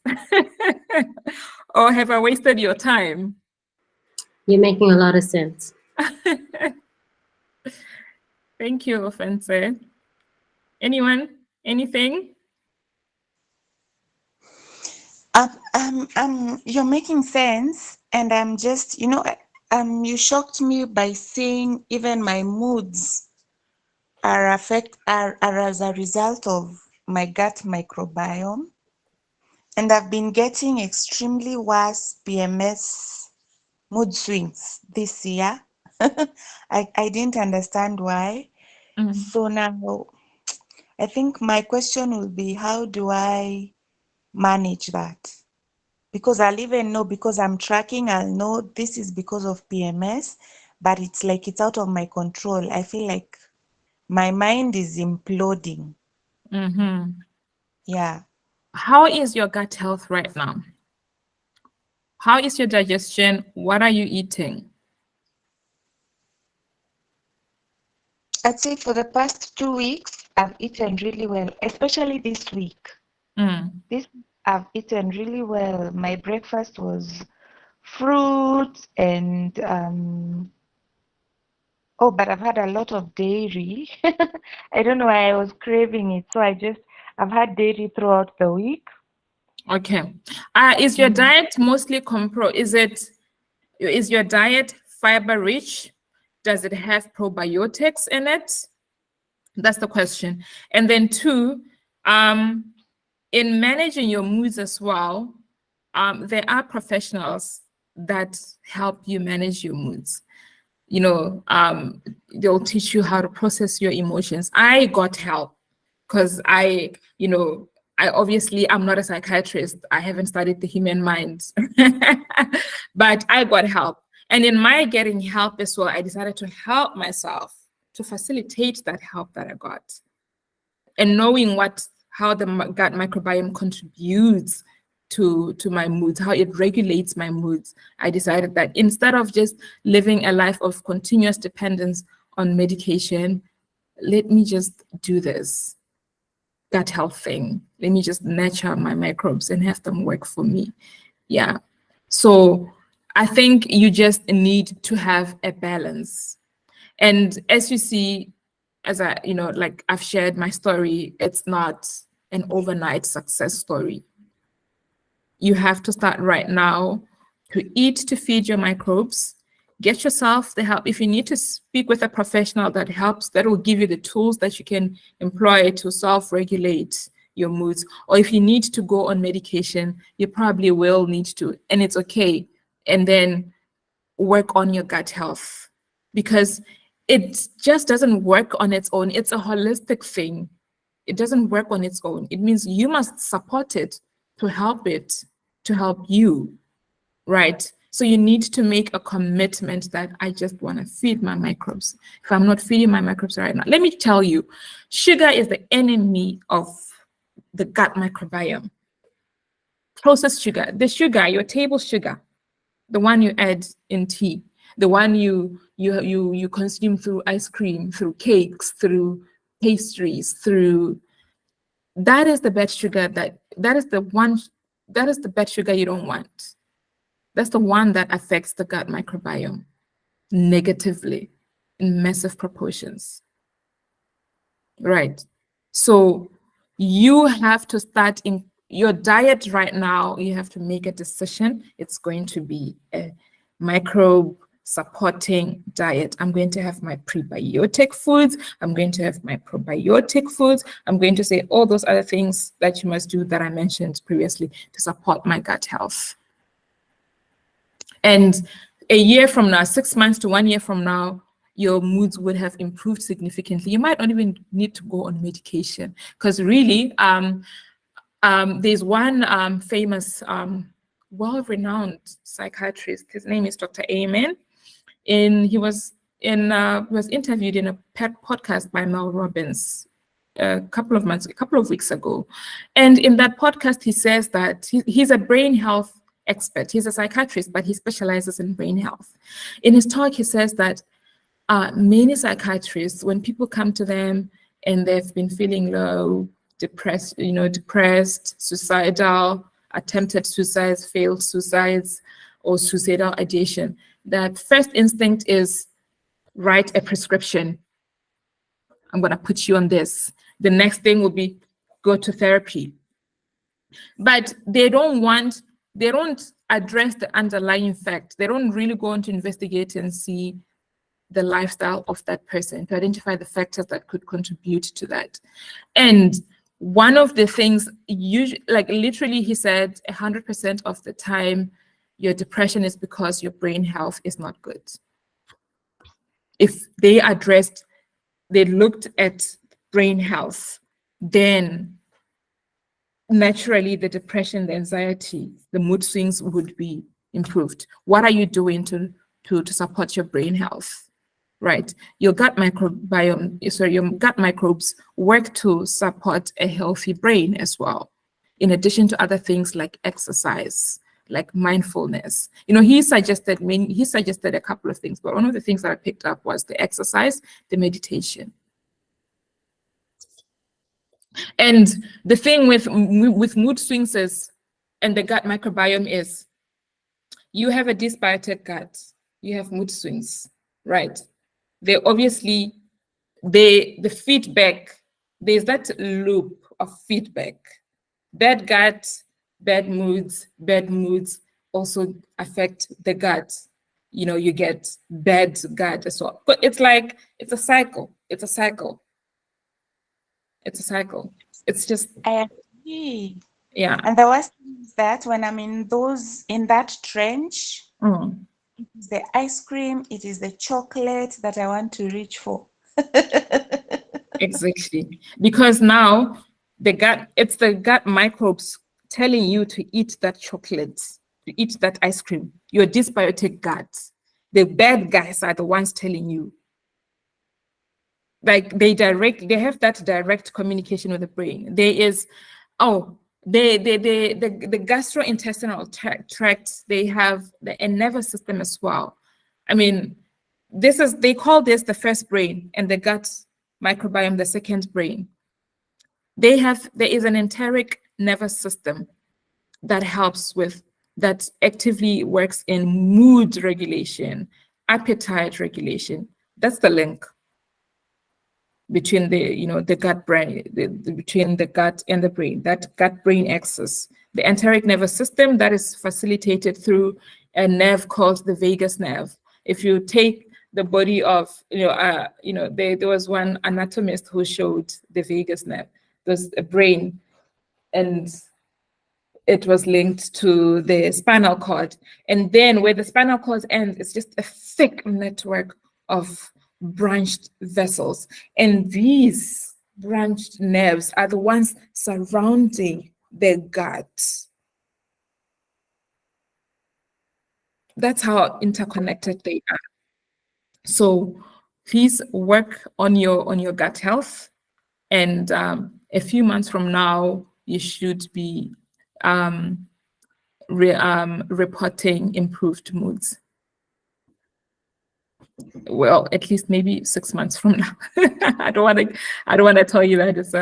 Or have I wasted your time? You're making a lot of sense. Thank you, Offense. Anyone? Anything? You're making sense, and I'm just, you shocked me by saying even my moods are as a result of my gut microbiome, and I've been getting extremely worse PMS mood swings this year. I didn't understand why. So now I think my question will be, how do I manage that? Because I'll even know, because I'm tracking, I'll know this is because of PMS, but it's like it's out of my control. I feel like my mind is imploding. Yeah. How is your gut health right now? How is your digestion? What are you eating? I'd say for the past 2 weeks, I've eaten really well, especially this week. This I've eaten really well. My breakfast was fruit and but I've had a lot of dairy. I don't know why I was craving it, so I've had dairy throughout the week. Okay. Is your diet mostly is your diet fiber rich? Does it have probiotics in it? That's the question. And then 2, in managing your moods as well, there are professionals that help you manage your moods. they'll teach you how to process your emotions. I got help because I obviously I'm not a psychiatrist. I haven't studied the human mind, but I got help. And in my getting help as well, I decided to help myself to facilitate that help that I got. And knowing how the gut microbiome contributes to my moods, how it regulates my moods, I decided that instead of just living a life of continuous dependence on medication, let me just do this gut health thing. Let me just nurture my microbes and have them work for me. Yeah. So I think you just need to have a balance. And as you see, as I've shared my story, it's not an overnight success story. You have to start right now to eat to feed your microbes. Get yourself the help. If you need to speak with a professional that helps, that will give you the tools that you can employ to self-regulate your moods. Or if you need to go on medication, you probably will need to, and it's okay. And then work on your gut health, because it just doesn't work on its own. It's a holistic thing. It doesn't work on its own. It means you must support it to help you, right? So you need to make a commitment that I just want to feed my microbes. If I'm not feeding my microbes right now, let me tell you, sugar is the enemy of the gut microbiome. Processed sugar, your table sugar, the one you add in tea, the one you consume through ice cream, through cakes, through pastries, that is the bad sugar that is the bad sugar you don't want. That's the one that affects the gut microbiome negatively in massive proportions. Right. So you have to start in your diet right now. You have to make a decision. It's going to be a microbe supporting diet. I'm going to have my prebiotic foods. I'm going to have my probiotic foods. I'm going to say all those other things that you must do that I mentioned previously to support my gut health. And a year from now, 6 months to 1 year from now, your moods would have improved significantly. You might not even need to go on medication, because really, there's one famous, well-renowned psychiatrist. His name is Dr. Amen. He was interviewed in a podcast by Mel Robbins a couple of weeks ago. And in that podcast, he says that he's a brain health expert. He's a psychiatrist, but he specializes in brain health. In his talk, he says that many psychiatrists, when people come to them and they've been feeling low, depressed, suicidal, attempted suicides, failed suicides, or suicidal ideation, that first instinct is write a prescription. I'm going to put you on this. The next thing will be go to therapy. But they don't address the underlying fact. They don't really go on to investigate and see the lifestyle of that person, to identify the factors that could contribute to that. And one of the things, literally he said 100% of the time, your depression is because your brain health is not good. If they looked at brain health, then naturally the depression, the anxiety, the mood swings would be improved. What are you doing to support your brain health? Right, your gut microbes work to support a healthy brain as well, in addition to other things like exercise, like mindfulness. He suggested a couple of things, but one of the things that I picked up was the exercise, the meditation. And the thing with mood swings and the gut microbiome is, you have a dysbiotic gut, you have mood swings, right? The feedback, there's that loop of feedback. Bad gut, bad moods also affect the gut. You get bad gut as well. But it's a cycle. It's a cycle. It's just, I agree. yeah. And the worst thing is that when I'm in that trench, It's the ice cream, it is the chocolate that I want to reach for. Exactly. Because now it's the gut microbes telling you to eat that chocolate, to eat that ice cream. Your dysbiotic gut. The bad guys are the ones telling you. Like they have that direct communication with the brain. There is, the gastrointestinal tract, they have a nervous system as well. I mean, they call this the first brain, and the gut microbiome the second brain. There is an enteric nervous system that actively works in mood regulation, appetite regulation. That's the link between the gut brain, between the gut and the brain, that gut brain axis. The enteric nervous system that is facilitated through a nerve called the vagus nerve. If you take the body of, there was one anatomist who showed the vagus nerve. There's a brain, and it was linked to the spinal cord. And then where the spinal cord ends, it's just a thick network of branched vessels. And these branched nerves are the ones surrounding the gut. That's how interconnected they are. So please work on your gut health. And a few months from now, you should be reporting improved moods. Well, at least maybe 6 months from now. I don't want to tell you that it's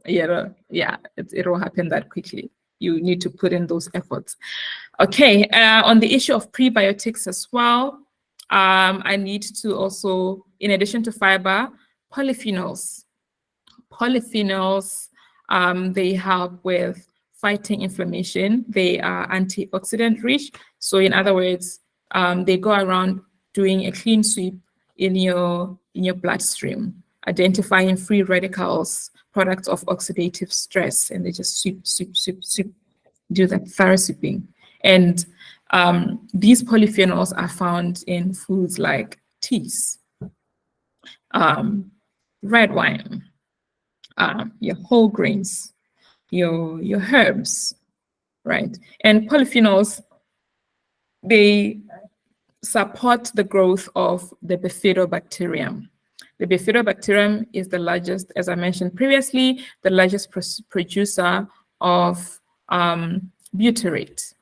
it will happen that quickly. You need to put in those efforts. Okay, on the issue of prebiotics as well, I need to also, in addition to fiber, polyphenols. Polyphenols, they help with fighting inflammation. They are antioxidant rich. So in other words, they go around doing a clean sweep in your bloodstream, identifying free radicals, products of oxidative stress, and they just sweep, do that thorough sweeping. And these polyphenols are found in foods like teas, red wine, your whole grains, your herbs, right? And polyphenols, they support the growth of the bifidobacterium. The bifidobacterium is the largest, as I mentioned previously, the largest producer of butyrate.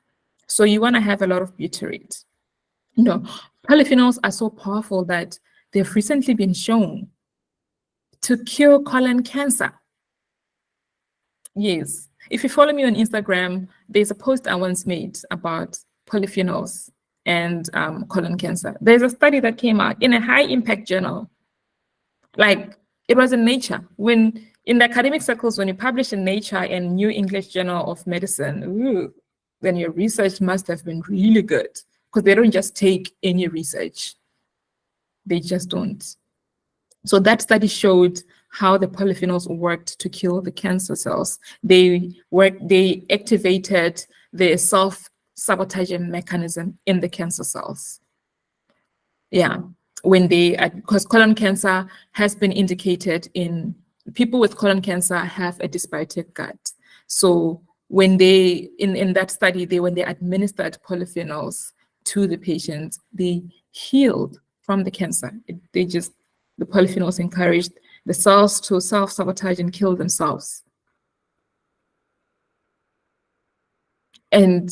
So you want to have a lot of butyrate. Polyphenols are so powerful that they've recently been shown to cure colon cancer. Yes. If you follow me on Instagram, there's a post I once made about polyphenols and colon cancer. There's a study that came out in a high impact journal. Like, it was in Nature. When in the academic circles, when you publish in Nature and New English Journal of Medicine, then your research must have been really good, because they don't just take any research. They just don't. So that study showed how the polyphenols worked to kill the cancer cells. They activated the self-sabotaging mechanism in the cancer cells. Yeah, because colon cancer has been indicated in people with colon cancer have a dysbiotic gut. So when in that study, when they administered polyphenols to the patients, they healed from the cancer. The polyphenols encouraged the cells to self-sabotage and kill themselves. And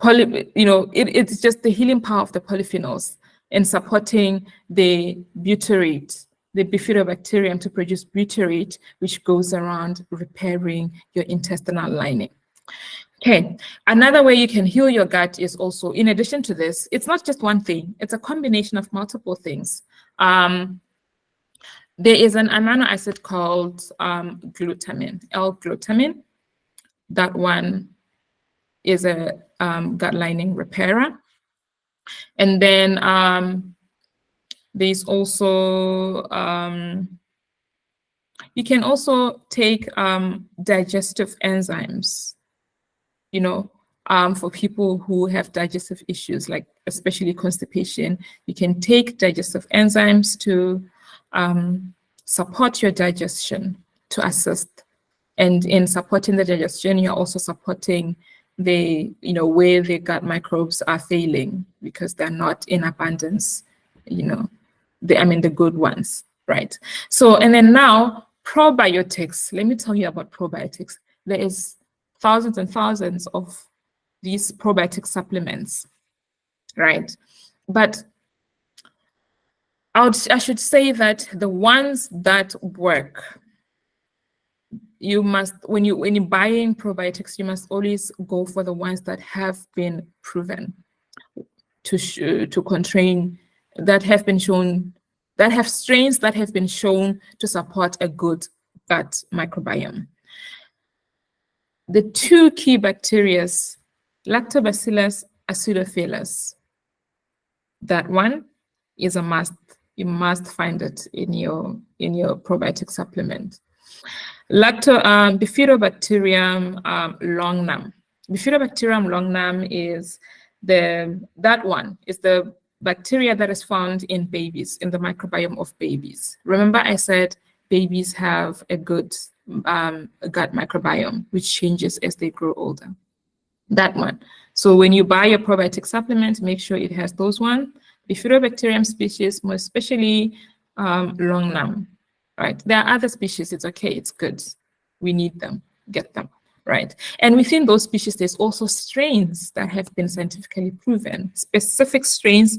it's just the healing power of the polyphenols in supporting the butyrate, the bifidobacterium, to produce butyrate, which goes around repairing your intestinal lining. Okay, another way you can heal your gut is also, in addition to this, it's not just one thing, it's a combination of multiple things. There is an amino acid called glutamine, L-glutamine. That one is a gut lining repairer. And then there's also, you can also take digestive enzymes, for people who have digestive issues, like especially constipation. You can take digestive enzymes to support your digestion, to assist. And in supporting the digestion, you're also supporting the, where the gut microbes are failing because they're not in abundance, the good ones, right? So, and then now probiotics. Let me tell you about probiotics. There is thousands and thousands of these probiotic supplements, right? But I should say that the ones that work, you must, when you're buying probiotics, you must always go for the ones that have been proven to contain, that have been shown, that have strains that have been shown to support a good gut microbiome. The two key bacteria, Lactobacillus acidophilus, that one is a must. You must find it in your probiotic supplement. Bifidobacterium longnam. Bifidobacterium longnam is that one is the bacteria that is found in babies, in the microbiome of babies. Remember I said babies have a good gut microbiome, which changes as they grow older. That one. So when you buy your probiotic supplement, make sure it has those one. Bifidobacterium species, more especially longnam, right? There are other species, it's okay, it's good. We need them, get them, right? And within those species, there's also strains that have been scientifically proven, specific strains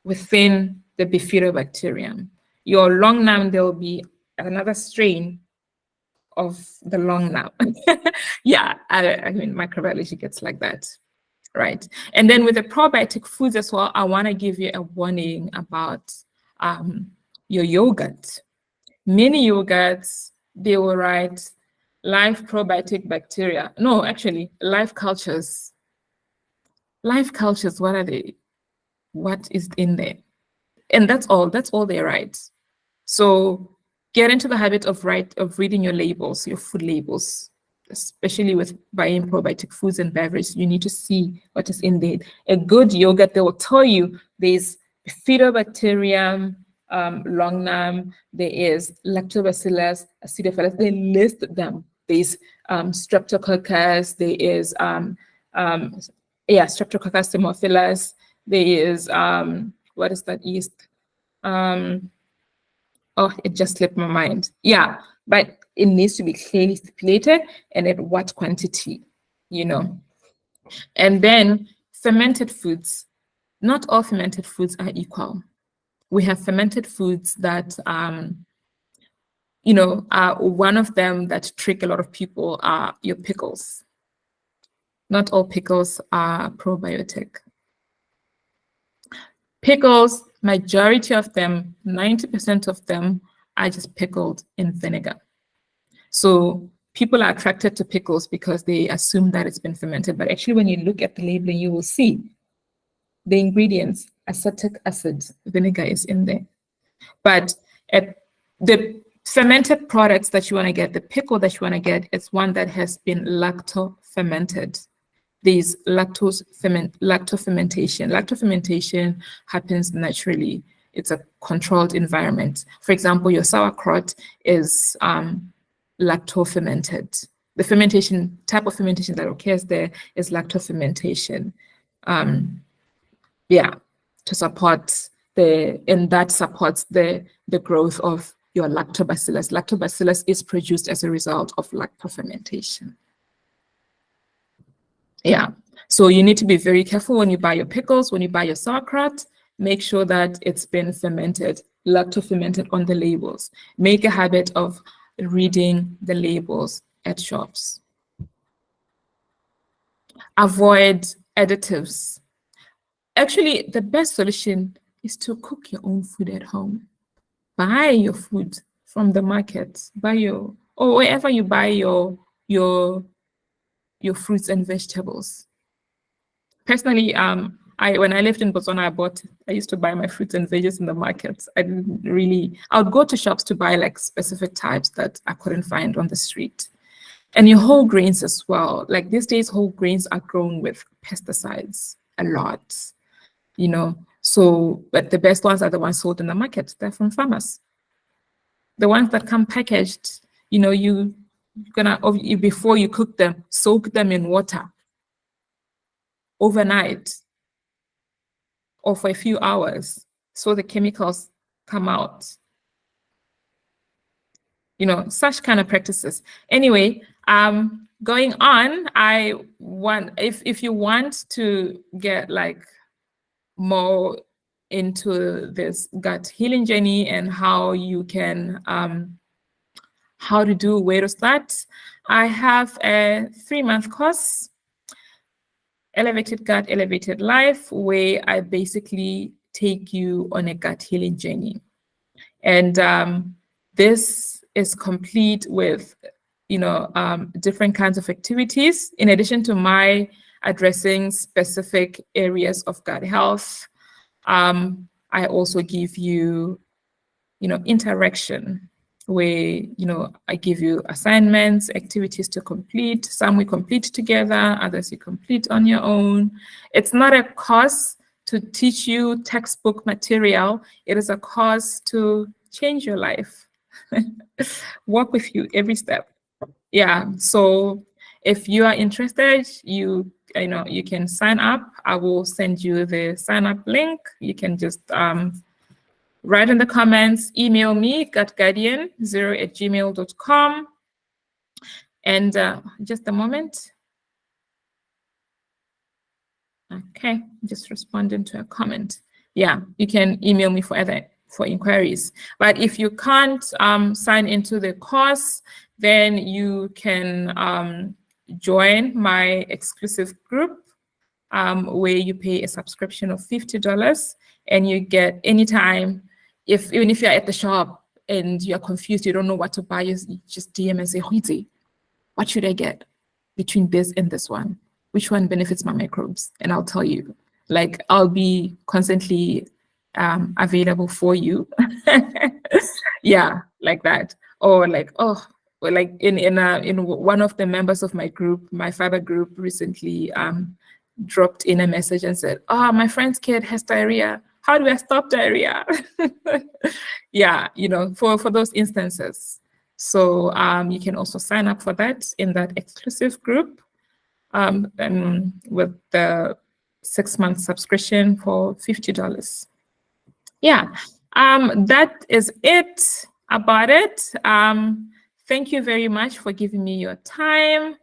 within the Bifidobacterium. Your longnam, there will be another strain of the longnam. Yeah, I mean, microbiology gets like that. Right. And then with the probiotic foods as well, I want to give you a warning about your yogurt. Many yogurts, they will write live probiotic bacteria. No, actually, live cultures. Live cultures, what are they? What is in there? And that's all they write. So get into the habit of reading your labels, your food labels. Especially with buying probiotic foods and beverages, you need to see what is in there. A good yogurt, they will tell you there's Bifidobacterium longnam, there is Lactobacillus acidophilus, they list them. There's Streptococcus, there is Streptococcus thermophilus, there is what is that yeast? Oh, it just slipped my mind. Yeah, but it needs to be clearly stipulated and at what quantity, And then fermented foods. Not all fermented foods are equal. We have fermented foods that, one of them that trick a lot of people are your pickles. Not all pickles are probiotic. Pickles, majority of them, 90% of them are just pickled in vinegar. So people are attracted to pickles because they assume that it's been fermented. But actually, when you look at the labeling, you will see the ingredients, acetic acid, vinegar is in there. But the fermented products that you want to get, the pickle that you want to get, is one that has been lacto-fermented. There's lacto-fermentation. Lacto-fermentation happens naturally. It's a controlled environment. For example, your sauerkraut is lacto-fermented. The type of fermentation that occurs there is lacto-fermentation. To support that supports the growth of your lactobacillus. Lactobacillus is produced as a result of lacto-fermentation. Yeah, so you need to be very careful when you buy your pickles, when you buy your sauerkraut, make sure that it's been fermented, lacto-fermented on the labels. Make a habit of reading the labels at shops. Avoid additives. Actually, the best solution is to cook your own food at home. Buy your food from the market, or wherever you buy your fruits and vegetables. Personally, when I lived in Botswana, I used to buy my fruits and veggies in the markets. I would go to shops to buy like specific types that I couldn't find on the street. And your whole grains as well. Like these days, whole grains are grown with pesticides a lot, you know. So, but the best ones are the ones sold in the market. They're from farmers. The ones that come packaged, you know, you're gonna, before you cook them, soak them in water overnight or for a few hours so the chemicals come out. You know, such kind of practices. Anyway, going on, if you want to get like more into this gut healing journey and how you can, how to do, where to start, I have a 3-month course, Elevated Gut, Elevated Life, where I basically take you on a gut healing journey. And this is complete with, you know, different kinds of activities. In addition to my addressing specific areas of gut health, I also give you, you know, interaction where, you know, I give you assignments, activities to complete. Some we complete together, others you complete on your own. It's not a course to teach you textbook material. It is a course to change your life, work with you every step. Yeah, so if you are interested, you know, you can sign up. I will send you the sign up link. You can just write in the comments, email me, gutguardian0@gmail.com. And just a moment. Okay, just responding to a comment. Yeah, you can email me for inquiries. But if you can't sign into the course, then you can join my exclusive group where you pay a subscription of $50 and you get anytime, even if you're at the shop and you're confused, you don't know what to buy, you just DM and say, Huizi, what should I get between this and this one? Which one benefits my microbes? And I'll tell you. Like, I'll be constantly available for you. Yeah, like that. Or like, or like in one of the members of my group, my fiber group, recently dropped in a message and said, "Oh, my friend's kid has diarrhea. How do I stop diarrhea?" Yeah, you know, for those instances. So you can also sign up for that in that exclusive group, and with the 6-month subscription for $50. Yeah, that is it about it. Thank you very much for giving me your time.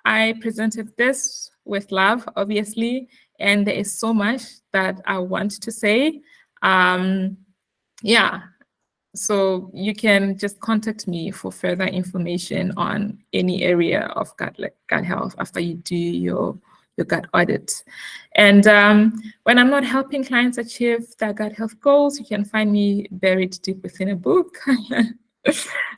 I presented this with love, obviously, and there is so much that I want to say. Yeah, so you can just contact me for further information on any area of gut health after you do your gut audit. And when I'm not helping clients achieve their gut health goals, you can find me buried deep within a book,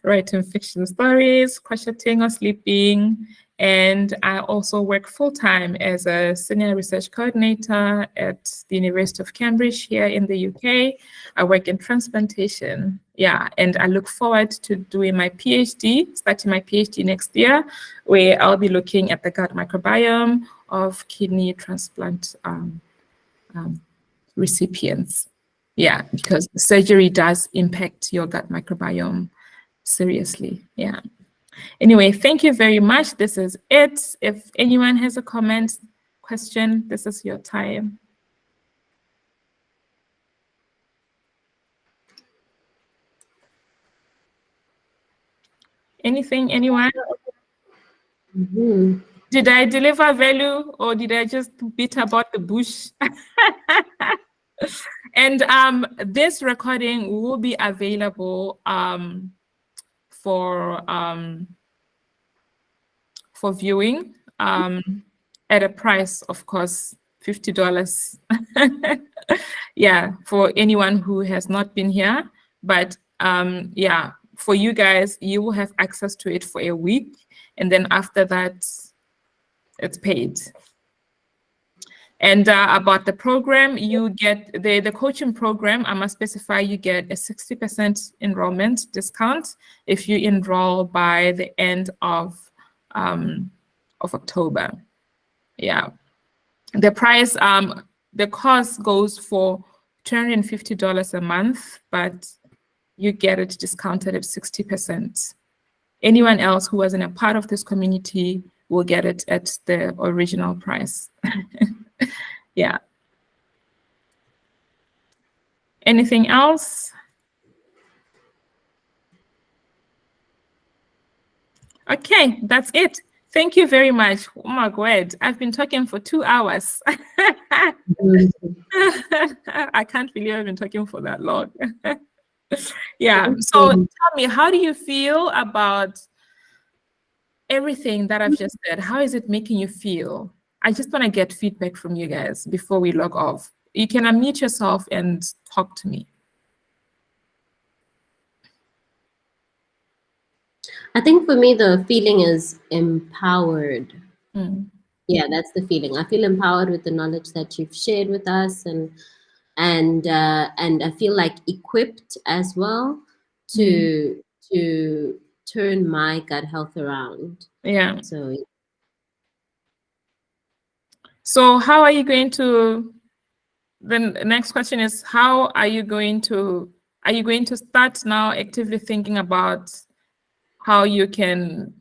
writing fiction stories, crocheting or sleeping. And I also work full-time as a senior research coordinator at the University of Cambridge here in the UK. I work in transplantation. Yeah, and I look forward to doing my PhD, starting my PhD next year, where I'll be looking at the gut microbiome of kidney transplant recipients. Yeah, because surgery does impact your gut microbiome seriously. Yeah. Anyway, thank you very much. This is it. If anyone has a comment, question, this is your time. Anything, anyone? Mm-hmm. Did I deliver value or did I just beat about the bush? And this recording will be available for viewing at a price, of course, $50. Yeah, for anyone who has not been here. But yeah, for you guys, you will have access to it for a week. And then after that, it's paid. And about the program, you get the coaching program, I must specify you get a 60% enrollment discount if you enroll by the end of October. Yeah, the price, the cost goes for $250 a month, but you get it discounted at 60%. Anyone else who wasn't a part of this community will get it at the original price. Yeah. Anything else? Okay, that's it. Thank you very much. Oh my God, I've been talking for 2 hours. I can't believe I've been talking for that long. Yeah, so tell me, how do you feel about everything that I've just said? How is it making you feel? I just want to get feedback from you guys before we log off. You can unmute yourself and talk to me. I think for me, the feeling is empowered. Yeah, that's the feeling. I feel empowered with the knowledge that you've shared with us, and I feel like equipped as well to turn my gut health around. Yeah. So how are you going to? The next question is, how are you going to? Are you going to start now actively thinking about how you can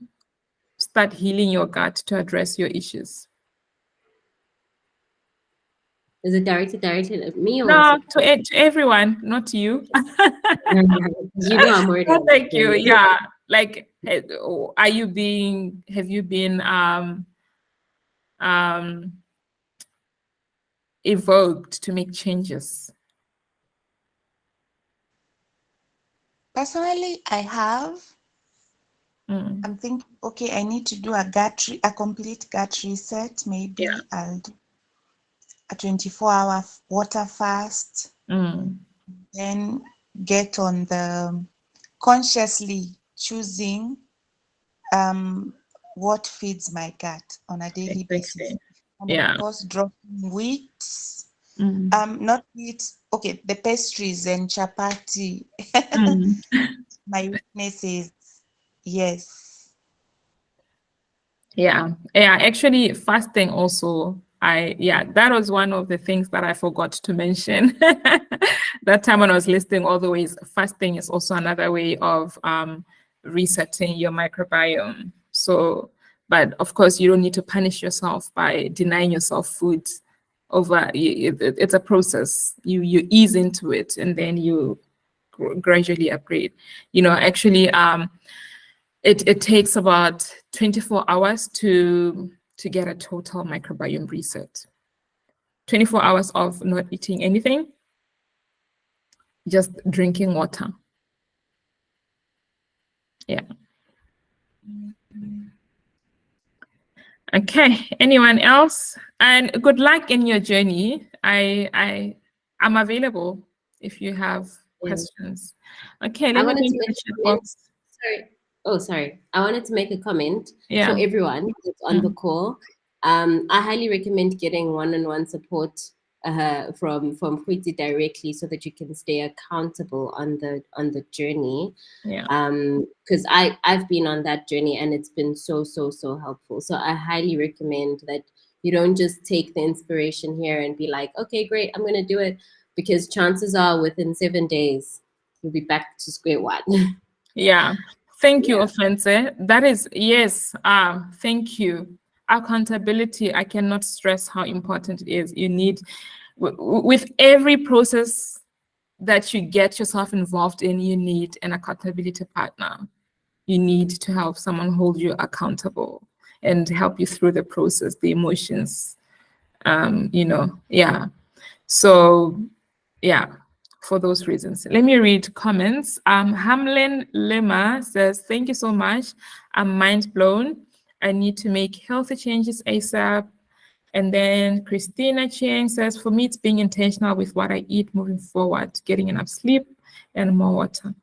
start healing your gut to address your issues? Is it directed at me or no, to everyone, not you? You know I'm already. No, thank you. Yeah, like, have you been evoked to make changes? Personally, I have. I'm thinking, okay, I need to do a complete gut reset. Maybe I'll do a 24-hour water fast. Then get on the consciously choosing what feeds my gut on a daily basis. And of course, dropping wheat. Not wheat, okay, the pastries and chapati. My weaknesses, yes. Yeah, actually fasting also, that was one of the things that I forgot to mention. That time when I was listing all the ways, fasting is also another way of resetting your microbiome. So, but of course, you don't need to punish yourself by denying yourself food. It's a process. You ease into it, and then you gradually upgrade. Actually, it takes about 24 hours to get a total microbiome reset. 24 hours of not eating anything, just drinking water. Yeah. Okay, anyone else? And good luck in your journey. I'm available if you have questions. Okay, I wanted to make a comment. Sorry. I wanted to make a comment for everyone that's on the call. I highly recommend getting one-on-one support from Kwiti directly, so that you can stay accountable on the journey. Because I've been on that journey, and it's been so helpful. So I highly recommend that you don't just take the inspiration here and be like, okay, great, I'm gonna do it, because chances are within 7 days you'll be back to square one. Yeah. Thank you, Offense. That is, yes. Thank you. Accountability, I cannot stress how important it is. You need, with every process that you get yourself involved in, you need an accountability partner. You need to have someone hold you accountable and help you through the process, the emotions, So, for those reasons. Let me read comments. Hamlin Lima says, thank you so much. I'm mind blown. I need to make healthy changes ASAP. And then Christina Chang says, for me, it's being intentional with what I eat moving forward, getting enough sleep and more water.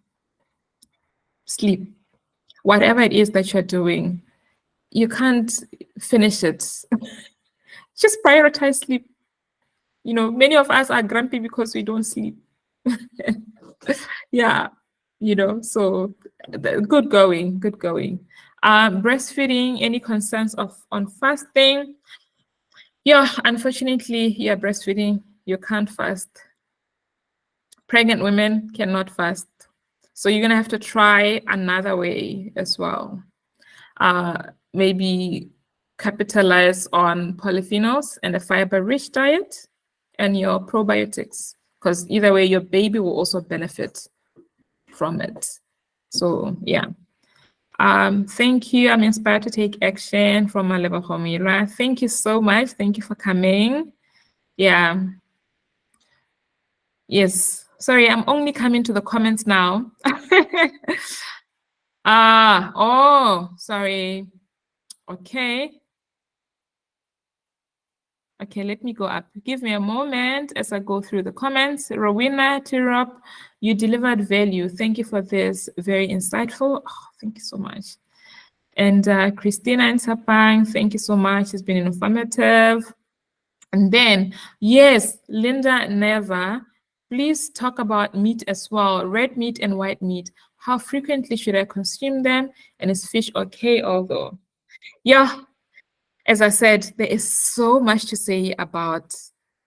Sleep. Whatever it is that you're doing, you can't finish it. Just prioritize sleep. Many of us are grumpy because we don't sleep. So good going. Breastfeeding, any concerns on fasting? Yeah, unfortunately, yeah, breastfeeding, you can't fast. Pregnant women cannot fast. So you're gonna have to try another way as well. Maybe capitalize on polyphenols and a fiber-rich diet and your probiotics, because either way, your baby will also benefit from it. So yeah. Thank you. I'm inspired to take action from Maleba Homira. Thank you so much. Thank you for coming. Yeah. Yes. Sorry, I'm only coming to the comments now. Oh, sorry. Okay. Okay, let me go up. Give me a moment as I go through the comments. Rowena, Tirop, you delivered value. Thank you for this. Very insightful. Oh, thank you so much. And Christina and Sapang, thank you so much. It's been informative. And then, yes, Linda Neva, please talk about meat as well. Red meat and white meat. How frequently should I consume them? And is fish okay although? Yeah, as I said, there is so much to say about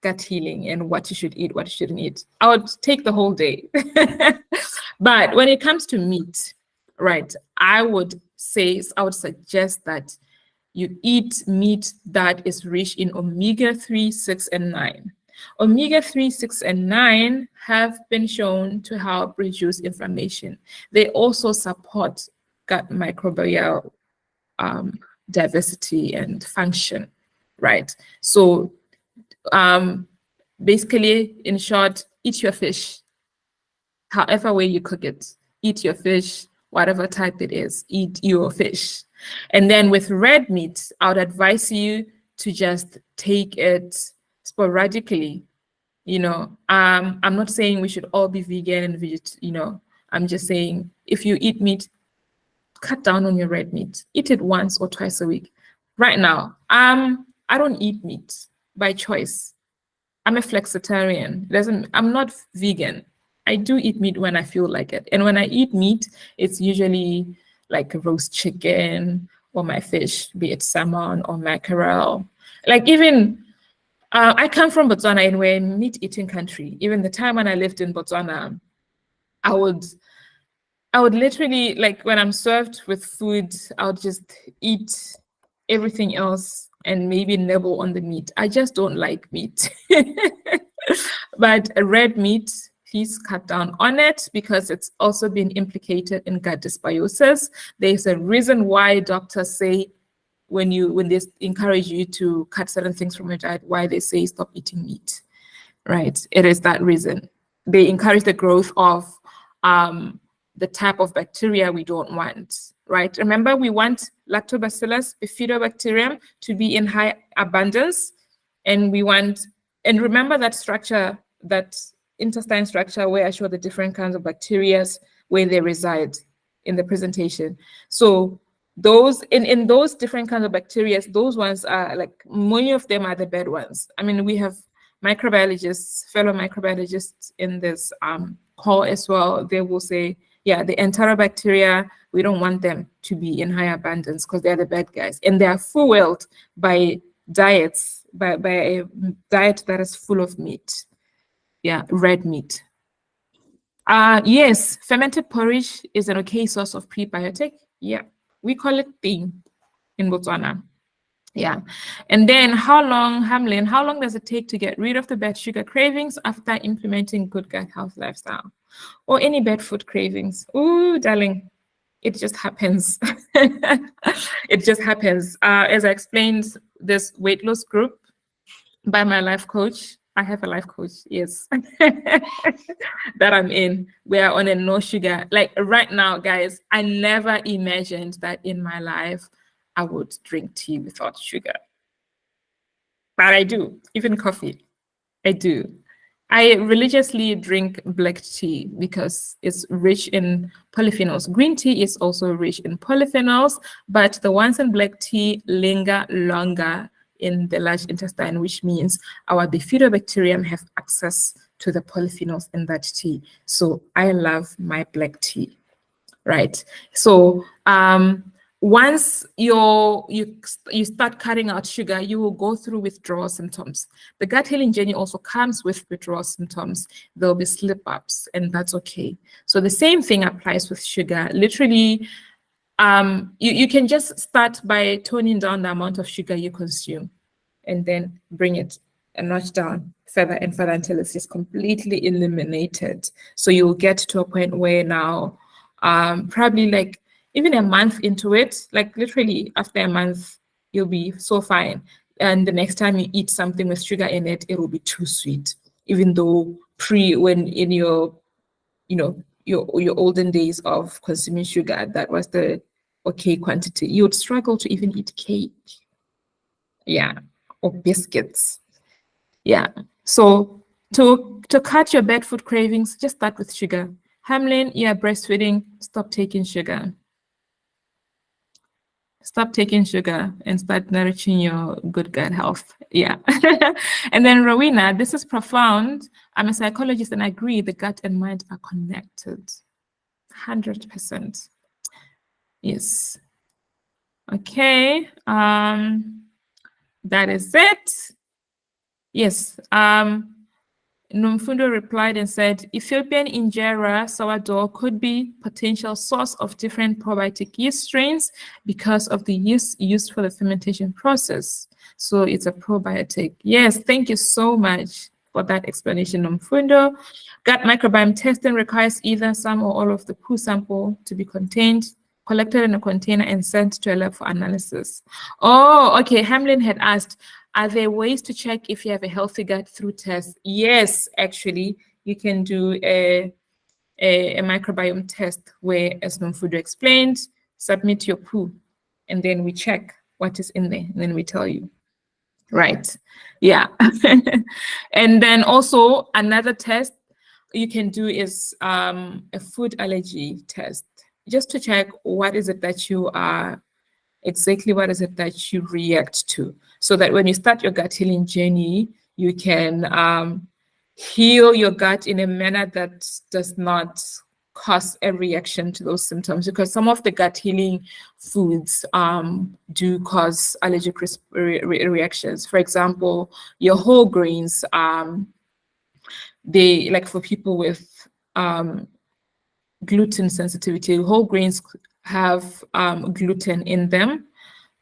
gut healing and what you should eat, what you shouldn't eat. I would take the whole day. But when it comes to meat, right, I would suggest that you eat meat that is rich in omega-3, 6, and 9. Omega-3, 6, and 9 have been shown to help reduce inflammation. They also support gut microbial diversity and function, right? So basically, in short, eat your fish, however way you cook it. Eat your fish, whatever type it is, eat your fish. And then with red meat, I would advise you to just take it sporadically. You know, I'm not saying we should all be vegan and I'm just saying if you eat meat, cut down on your red meat. Eat it once or twice a week. Right now, I don't eat meat by choice. I'm a flexitarian. I'm not vegan. I do eat meat when I feel like it. And when I eat meat, it's usually like roast chicken or my fish, be it salmon or mackerel. Like even, I come from Botswana and we're a meat-eating country. Even the time when I lived in Botswana, I would literally, like when I'm served with food, I would just eat everything else and maybe nibble on the meat. I just don't like meat. But red meat, please cut down on it because it's also been implicated in gut dysbiosis. There's a reason why doctors say when they encourage you to cut certain things from your diet, why they say stop eating meat, right? It is that reason. They encourage the growth of the type of bacteria we don't want, right? Remember, we want Lactobacillus bifidobacterium to be in high abundance, and remember that structure, that intestine structure where I show the different kinds of bacteria where they reside in the presentation. So those in those different kinds of bacteria, those ones are like, many of them are the bad ones. I mean, we have microbiologists, fellow microbiologists in this call as well. They will say, yeah, the enterobacteria, we don't want them to be in high abundance because they're the bad guys. And they are fueled by diets, by a diet that is full of meat. Yeah, red meat. Yes, fermented porridge is an okay source of prebiotic. Yeah, we call it thing in Botswana. Yeah. And then Hamlin, how long does it take to get rid of the bad sugar cravings after implementing good gut health lifestyle? Or any bad food cravings? Ooh, darling, it just happens. It just happens. As I explained, this weight loss group by my life coach, I have a life coach, yes, that I'm in. We are on a no sugar. Like right now, guys, I never imagined that in my life I would drink tea without sugar. But I do, even coffee, I do. I religiously drink black tea because it's rich in polyphenols. Green tea is also rich in polyphenols, but the ones in black tea linger longer in the large intestine, which means our bifidobacterium have access to the polyphenols in that tea. So I love my black tea, right? So once you start cutting out sugar, you will go through withdrawal symptoms. The gut healing journey also comes with withdrawal symptoms. There'll be slip-ups, and that's okay. So the same thing applies with sugar. Literally, you can just start by toning down the amount of sugar you consume, and then bring it a notch down further and further until it's just completely eliminated. So you'll get to a point where now, probably like even a month into it, like literally after a month, you'll be so fine. And the next time you eat something with sugar in it, it will be too sweet. Even though when in your, your olden days of consuming sugar, that was the okay quantity. You would struggle to even eat cake. Yeah, or biscuits. Yeah. So to cut your bad food cravings, just start with sugar. Hamlin, you are breastfeeding, stop taking sugar. Stop taking sugar and start nourishing your good gut health. Yeah. And then Rowena, this is profound. I'm a psychologist and I agree the gut and mind are connected. 100%. Yes. Okay. That is it. Yes. Nomfundo replied and said, Ethiopian injera sourdough could be potential source of different probiotic yeast strains because of the yeast used for the fermentation process. So it's a probiotic. Yes, thank you so much for that explanation, Nomfundo. Gut microbiome testing requires either some or all of the poo sample to be collected in a container and sent to a lab for analysis. Oh, okay. Hamlin had asked, are there ways to check if you have a healthy gut through tests? Yes, actually, you can do a microbiome test where, as Nomfundo explained, submit your poo, and then we check what is in there, and then we tell you. Right. Yeah. And then also another test you can do is a food allergy test, just to check what is it that you are, exactly what is it that you react to, so that when you start your gut healing journey, you can heal your gut in a manner that does not cause a reaction to those symptoms, because some of the gut healing foods do cause allergic reactions. For example, your whole grains, they, like for people with gluten sensitivity, whole grains have gluten in them,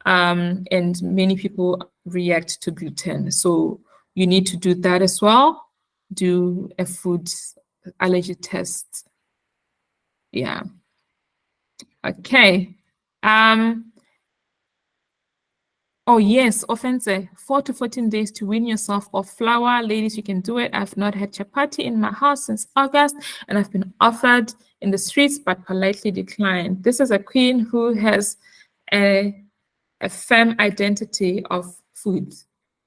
and many people react to gluten. So you need to do that as well. Do a food allergy test. Yeah. Okay. Oh yes, offense, 4 to 14 days to wean yourself off flour. Ladies, you can do it. I've not had chapati in my house since August, and I've been offered in the streets but politely declined. This is a queen who has a firm identity of food,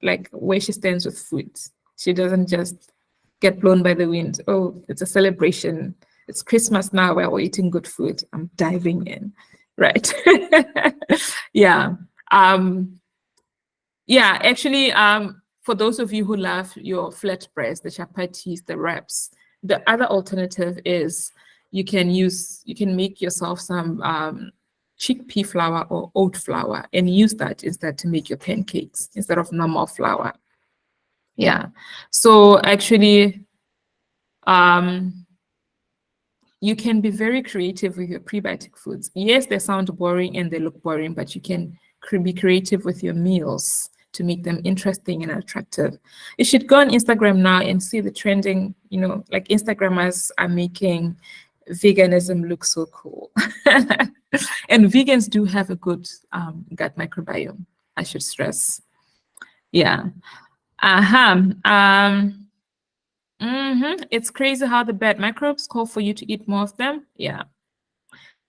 like where she stands with food. She doesn't just get blown by the wind. Oh, it's a celebration. It's Christmas now, we're eating good food. I'm diving in, right? Yeah. Yeah, actually, for those of you who love your flatbreads, the chapatis, the wraps, the other alternative is you can make yourself some chickpea flour or oat flour and use that instead to make your pancakes instead of normal flour. Yeah. So actually, you can be very creative with your prebiotic foods. Yes, they sound boring and they look boring, but you can be creative with your meals to make them interesting and attractive. You should go on Instagram now and see the trending, like Instagrammers are making veganism look so cool. And vegans do have a good gut microbiome, I should stress. Yeah. It's crazy how the bad microbes call for you to eat more of them. Yeah.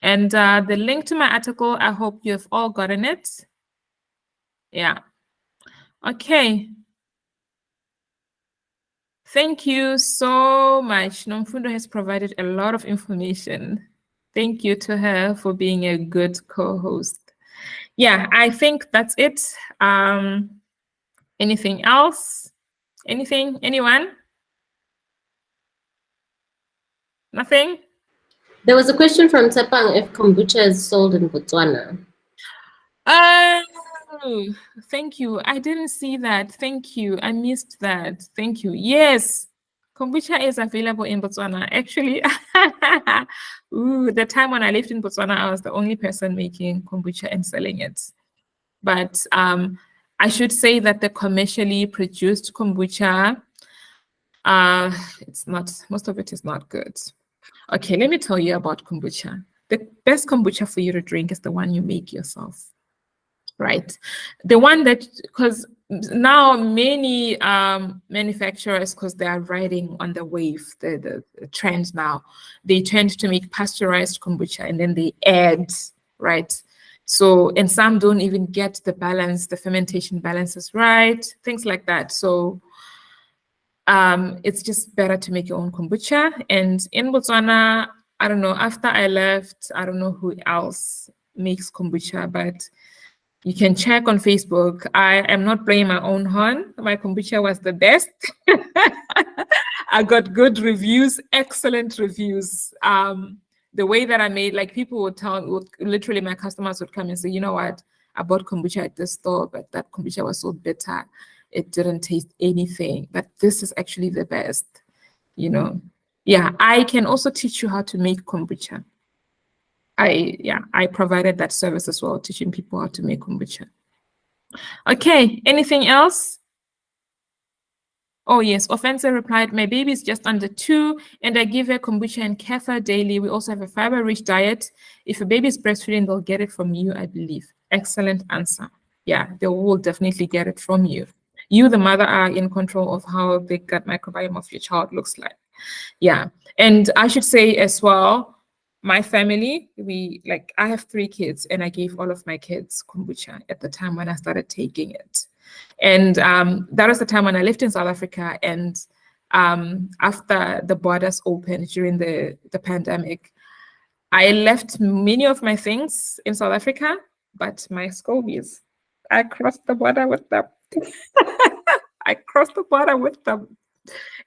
And the link to my article, I hope you have all gotten it. Yeah. Okay. Thank you so much. Nomfundo has provided a lot of information. Thank you to her for being a good co-host. Yeah, I think that's it. Anything else? Anything? Anyone? Nothing? There was a question from Tsepang if kombucha is sold in Botswana. Oh, thank you. I didn't see that. Thank you. I missed that. Thank you. Yes, kombucha is available in Botswana. Actually, ooh, the time when I lived in Botswana, I was the only person making kombucha and selling it. But I should say that the commercially produced kombucha, it's not, most of it is not good. Okay, let me tell you about kombucha. The best kombucha for you to drink is the one you make yourself, right? The one that, because now many manufacturers, because they are riding on the wave, the trend now, they tend to make pasteurized kombucha and then they add, right? So, and some don't even get the balance, the fermentation balances right, things like that. So it's just better to make your own kombucha. And in Botswana, I don't know, after I left, I don't know who else makes kombucha, but you can check on Facebook. I am not playing my own horn. My kombucha was the best. I got good reviews, excellent reviews. The way that I made, like people would literally my customers would come and say, you know what, I bought kombucha at the store, but that kombucha was so bitter. It didn't taste anything, but this is actually the best, you know? Yeah, I can also teach you how to make kombucha. I provided that service as well, teaching people how to make kombucha. Okay, anything else? Oh yes, Offense replied, my baby is just under 2 and I give her kombucha and kefir daily. We also have a fiber-rich diet. If a baby is breastfeeding, they'll get it from you, I believe. Excellent answer. Yeah, they will definitely get it from you. You, the mother, are in control of how the gut microbiome of your child looks like. Yeah, and I should say as well, my family, I have 3 kids and I gave all of my kids kombucha at the time when I started taking it. And that was the time when I lived in South Africa. And after the borders opened during the pandemic, I left many of my things in South Africa, but my scobies, I crossed the border with them. I crossed the border with them.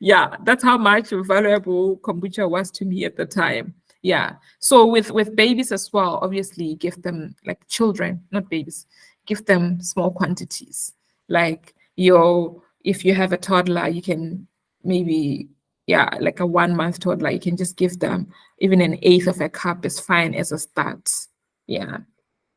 Yeah, that's how much valuable kombucha was to me at the time. Yeah. So with babies as well, obviously give them, like children, not babies, give them small quantities. Like if you have a toddler, you can maybe, like a 1-month toddler, you can just give them even 1/8 of a cup is fine as a start. Yeah.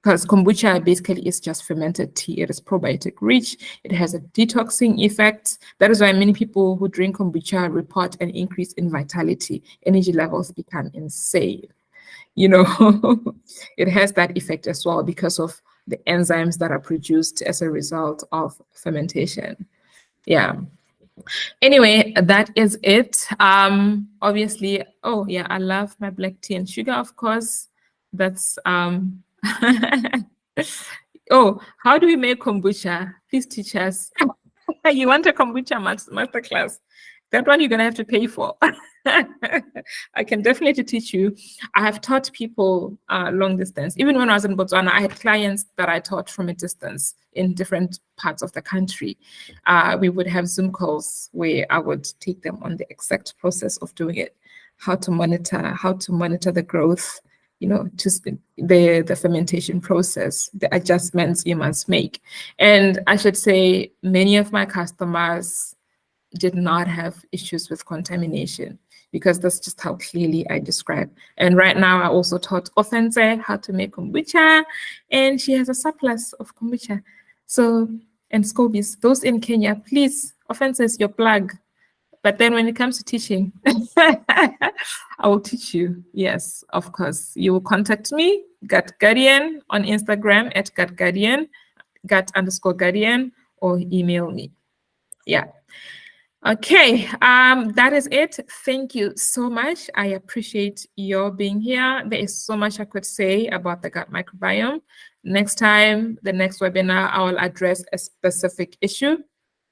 Because kombucha basically is just fermented tea. It is probiotic rich. It has a detoxing effect. That is why many people who drink kombucha report an increase in vitality. Energy levels become insane. You know, it has that effect as well because of the enzymes that are produced as a result of fermentation. Yeah. Anyway, that is it. Obviously, oh yeah, I love my black tea and sugar, of course. That's oh, how do we make kombucha? Please teach us. You want a kombucha masterclass? That one you're gonna have to pay for. I can definitely teach you. I have taught people long distance. Even when I was in Botswana, I had clients that I taught from a distance in different parts of the country. We would have Zoom calls where I would take them on the exact process of doing it, how to monitor the growth, you know, just the fermentation process, the adjustments you must make. And I should say many of my customers did not have issues with contamination because that's just how clearly I describe. And right now I also taught Offense how to make kombucha, and she has a surplus of kombucha. So, and scobies, those in Kenya, please, Offense is your plug. But then when it comes to teaching, I will teach you. Yes, of course. You will contact me, Gut Guardian, on Instagram at Gut Guardian, gut_guardian, or email me. Yeah. Okay, that is it. Thank you so much. I appreciate your being here. There is so much I could say about the gut microbiome. Next time, the next webinar, I will address a specific issue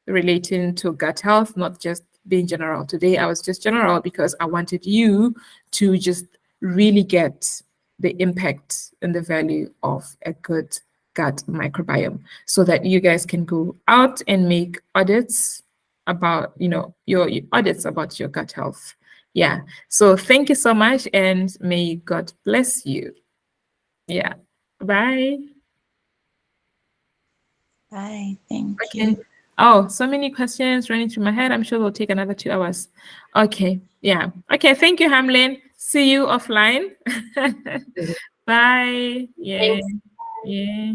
relating to gut health, not just being general. Today, I was just general because I wanted you to just really get the impact and the value of a good gut microbiome so that you guys can go out and make audits about, you know, your audits about your gut health. Yeah. So thank you so much and may God bless you. Yeah. Bye. Bye. Thank Okay. you. Oh, so many questions running through my head. I'm sure it'll take another 2 hours. Okay. Yeah. Okay. Thank you, Hamlin. See you offline. Bye. Yeah. Thanks. Yeah.